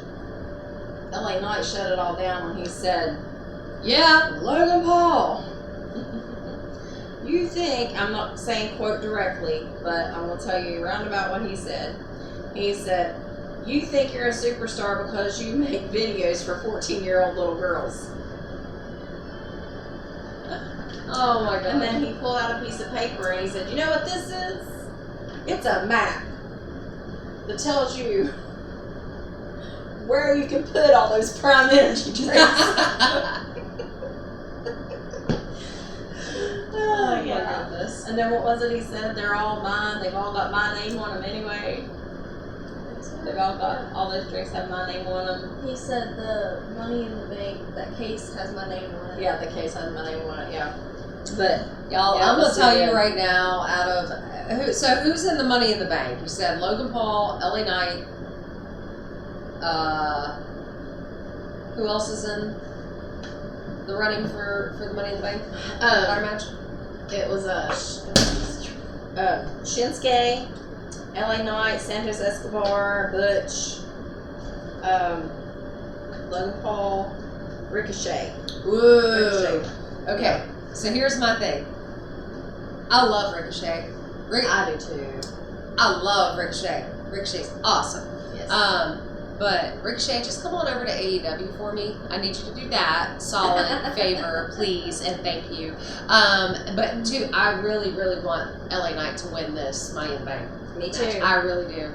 LA Knight shut it all down when he said, Yeah. Logan Paul. You think, I'm not saying quote directly, but I'm going to tell you roundabout what he said. He said, You think you're a superstar because you make videos for 14-year-old little girls. Oh my god. And then he pulled out a piece of paper and he said, you know what this is? It's a map that tells you where you can put all those prime energy drinks. Oh my yeah. goodness. And then what was it he said? They're all mine. They've all got my name on them anyway. They've all got, all those drinks have my name on them. He said the Money in the Bank, that case has my name on it. Yeah, the case has my name on it, yeah. But, Y'all, yeah, I'm gonna tell you good. right now, out of who's in the Money in the Bank? You said Logan Paul, LA Knight. Who else is in the running for the Money in the Bank ladder match? It was Shinsuke, LA Knight, Santos Escobar, Butch, Logan Paul, Ricochet. Woo. Okay, so here's my thing. I love Ricochet. I do too. I love Ricochet. Ricochet's awesome. Yes. But Ricochet, just come on over to AEW for me. I need you to do that. Solid favor, please, and thank you. But two, I really, really want LA Knight to win this Money in the Bank. Me match. too. I really do.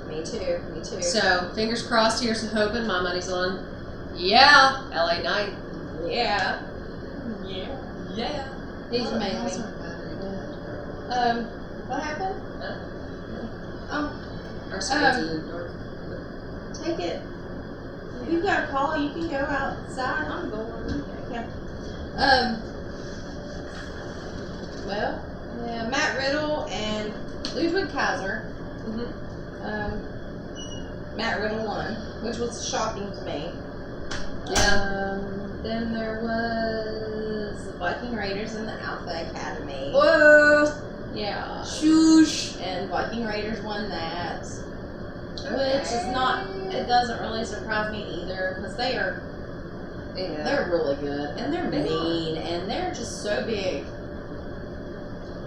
Me too. Me too. So fingers crossed. Here's to hoping. My money's on. Yeah, LA Knight. yeah. Yeah. Yeah. He's amazing. What happened? Our screen's Take it. If you've got a call, you can go outside. I'm going. Okay. Well, yeah, Matt Riddle and Ludwig Kaiser. Matt Riddle won, which was shocking to me. Yeah. Then there was the Viking Raiders and the Alpha Academy. Whoa. Yeah. Shoosh. And Viking Raiders won that. Okay. Which is not, it doesn't really surprise me either, because they're really good, and they're mean, and they're just so big.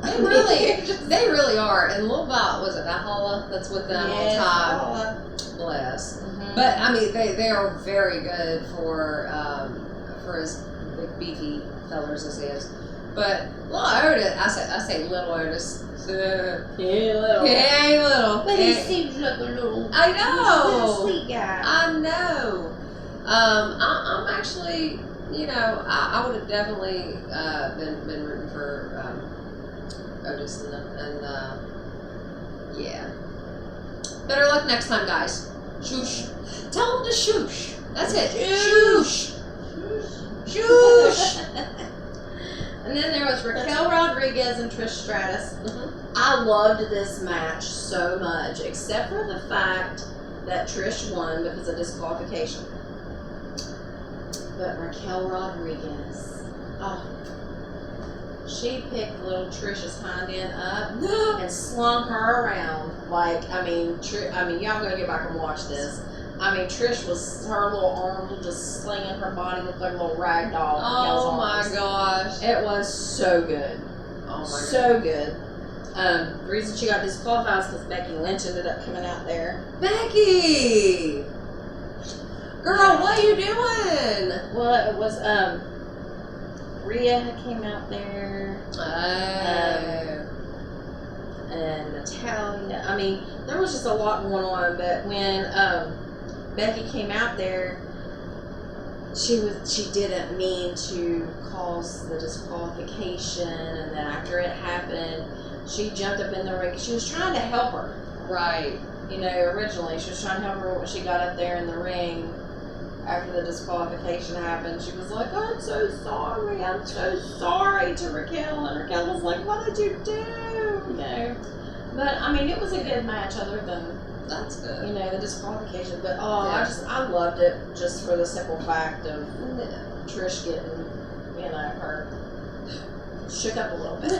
They really are. And little was it Valhalla that's with them all the time? Valhalla. Bless. Mhm. But I mean, they are very good for as big beefy fellers as he is. But little Otis, I say little Otis. Yeah, little. Hey, little. But he seems like a little. I know. Sweet guy. I know. I'm actually, I would have definitely been rooting for Otis and yeah. Better luck next time, guys. Shoosh. Tell them to shoosh. That's it. Shoosh. Shoosh. And then there was Raquel Rodriguez and Trish Stratus. Mhm. I loved this match so much, except for the fact that Trish won because of disqualification. But Raquel Rodriguez, she picked little Trish's hind end up and slung her around. Like, y'all gotta get back and watch this. Trish her little arms were just slinging her body, looked like a little rag doll. Oh my gosh. It was so good. Oh my So good. The reason she got disqualified is because Becky Lynch ended up coming out there. Becky! Girl, what you doing? Well, it was, Rhea came out there. And Natalia. There was just a lot going on, but when, Becky came out there, she didn't mean to cause the disqualification, and then after it happened, she jumped up in the ring. She was trying to help her. Right. Originally she was trying to help her when she got up there in the ring after the disqualification happened. She was like, I'm so sorry to Raquel, and Raquel was like, what did you do? But it was a good match other than That's good. the disqualification. But I loved it just for the simple fact of Trish getting her shook up a little bit.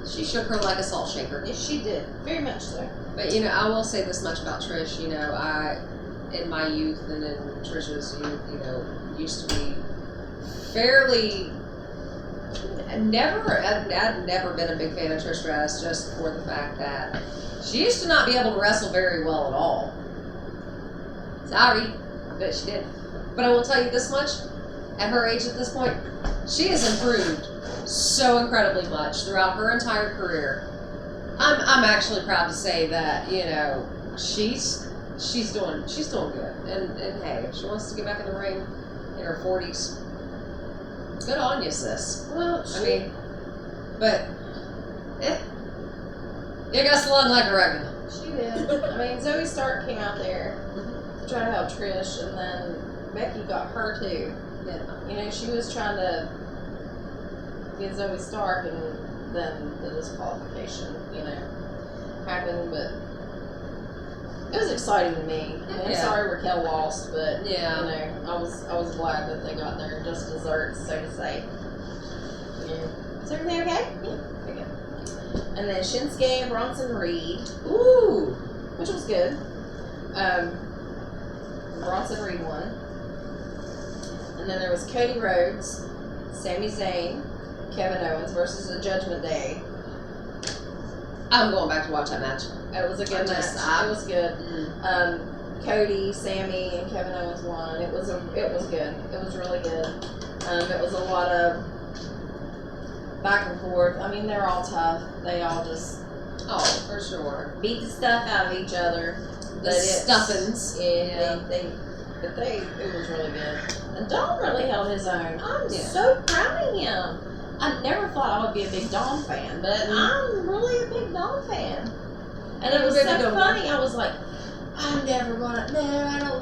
She shook her like a salt shaker. Yes, she did. Very much so. But I will say this much about Trish. I, in my youth and in Trish's youth, used to be fairly I've never been a big fan of Trish Stratus just for the fact that she used to not be able to wrestle very well at all. Sorry, but she did. But I will tell you this much: at her age, at this point, she has improved so incredibly much throughout her entire career. I'm actually proud to say that she's doing good. And hey, if she wants to get back in the ring in her 40s, good on you, sis. Well, you got slung like a regular. she did. I mean, Zoe Stark came out there to try to help Trish, and then Becky got her too. Yeah. She was trying to get Zoe Stark, and then the disqualification, happened. But it was exciting to me. I'm sorry Raquel lost, but I was glad that they got their just desserts, so to say. Yeah. Is everything okay? Yeah, very good. And then Shinsuke and Bronson Reed. Ooh, which was good. Bronson Reed won. And then there was Cody Rhodes, Sami Zayn, Kevin Owens versus the Judgment Day. I'm going back to watch that match. It was a good match. It was good. Cody, Sammy, and Kevin Owens won. It was good. It was really good. It was a lot of back and forth. I mean, they're all tough. They all just for sure beat the stuff out of each other. The stuffins. Yeah. It was really good. And Dom really held his own. I'm so proud of him. I never thought I would be a big Dom fan, but I'm really a big Dom fan. And it was so funny. I was like, I don't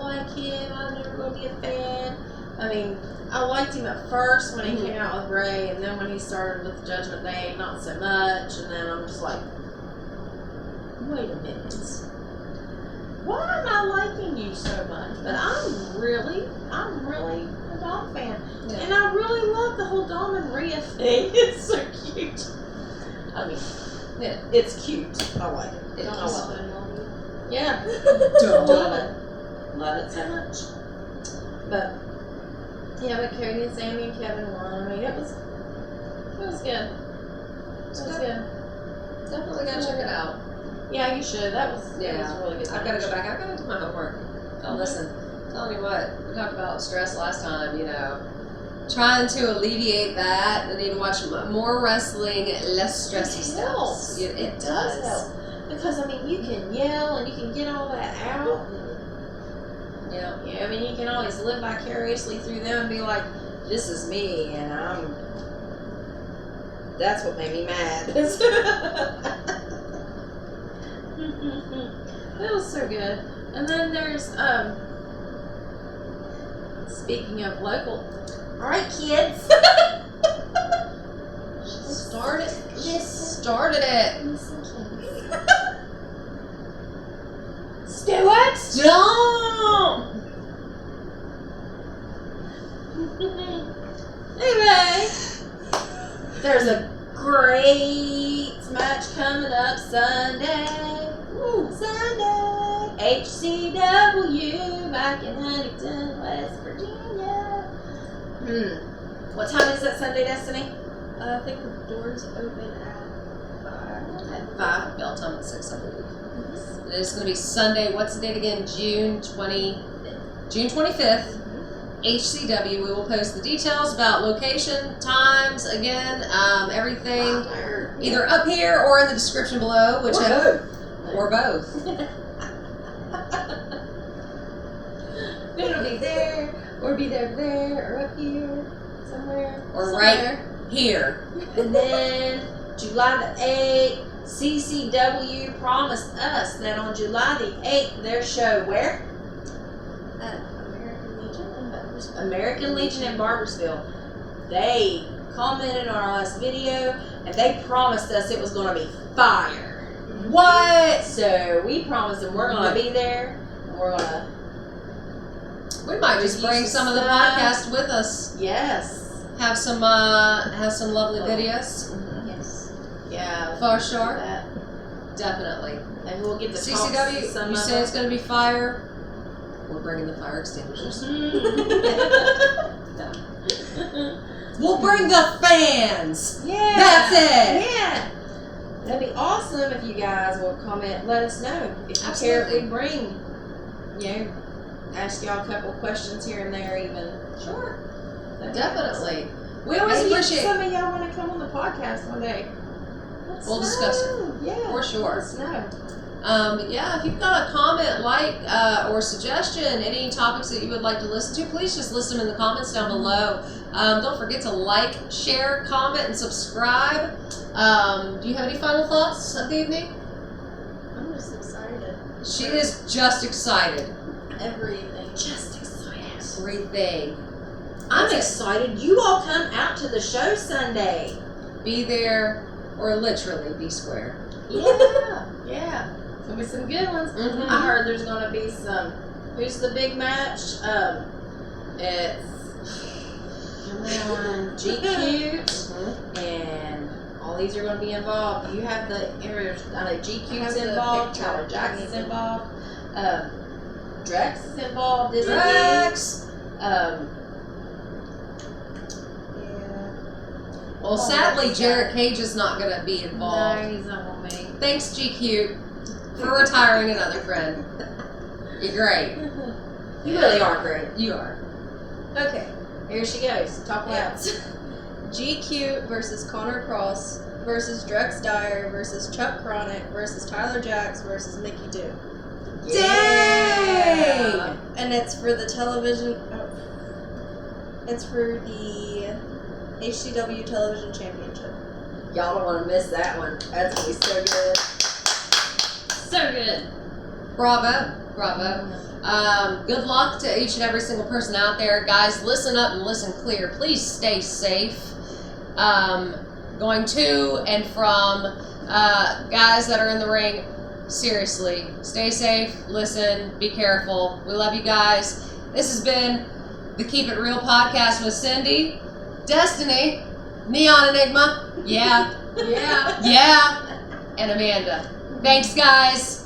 like him. I'm never going to be a fan. I mean, I liked him at first when he came out with Ray, and then when he started with Judgment Day, not so much. And then I'm just like, wait a minute. Why am I liking you so much? But I'm really a Dom fan. Yeah. And I really love the whole Dom and Rhea thing. It's so cute. I mean, it's cute. I like it. I love it. Yeah. Love it so much. But Cody and Sammy and Kevin won. I mean, it was good. Definitely gotta check it out. Yeah, you should. It was a really good. I've got to go back. I've got to do my homework. Oh, listen. Telling you what, we talked about stress last time. Trying to alleviate that. I need to watch more wrestling, less stressy stuff. It does help. Because I mean, you can yell and you can get all that out. I mean, you can always live vicariously through them and be like, "This is me," and that's what made me mad. That was so good. And then there's speaking of local. All right, kids. Started it. Stuart, don't. Anyway, there's a great match coming up Sunday. Sunday. HCW back in Huntington, West Virginia. What time is that Sunday, Destiny? I think the doors open at 5. Bell time at 6, I believe. It's going to be Sunday. What's the date again? June 25th. HCW. We will post the details about location, times, again, everything either up here or in the description below, whichever. Or both. It'll be there, or be there, or up here, somewhere. Or right here. And then July the 8th, CCW promised us that on July the 8th, their show, where? American Legion in Barbersville. They commented on our last video, and they promised us it was going to be fire. What? So we promised them we're going to be there, and we're going to... We might just bring some of the podcast with us. Yes. Have some lovely videos. Yes. Yeah. For sure. That. Definitely. And we'll get the CCW, you say it's going to be fire. We're bringing the fire extinguishers. We'll bring the fans. Yeah. That's it. Yeah. That'd be awesome if you guys will comment. Let us know if you care if we bring, ask y'all a couple questions here and there even. Sure. That'd be Definitely. We always Maybe appreciate some of y'all want to come on the podcast one day. We'll discuss it. Yeah. For sure. Let us know. If you've got a comment, or suggestion, any topics that you would like to listen to, please just list them in the comments down below. Don't forget to like, share, comment, and subscribe. Do you have any final thoughts of the evening? I'm just excited. She is just excited. Everything. Just excited. Everything. I'm excited. You all come out to the show Sunday. Be there, or literally be square. Yeah. Yeah. There'll be some good ones. Mhm. I heard there's gonna be some. Who's the big match? It's come on, GQ, and all these are gonna be involved. You have the GQ's involved. Tyler Jackson's involved. Drex is involved. Isn't Drex. Well, sadly, Jarrett Cage is not going to be he? involved. No, he's not with me. Thanks, GQ, for retiring another friend. You're great. You really are great. You are. Okay. Here she goes. Talk loud. GQ versus Connor Cross versus Drex Dyer versus Chuck Chronic versus Tyler Jacks versus Mickey Duke. Dang! And it's for the television. It's for the HCW Television Championship. Y'all don't want to miss that one. That's going to be so good. So good. Bravo. Good luck to each and every single person out there. Guys, listen up and listen clear. Please stay safe. Going to and from guys that are in the ring, seriously, stay safe, listen, be careful. We love you guys. This has been the Keep It Real podcast with Cindy, Destiny, Neon Enigma, yeah, and Amanda. Thanks, guys.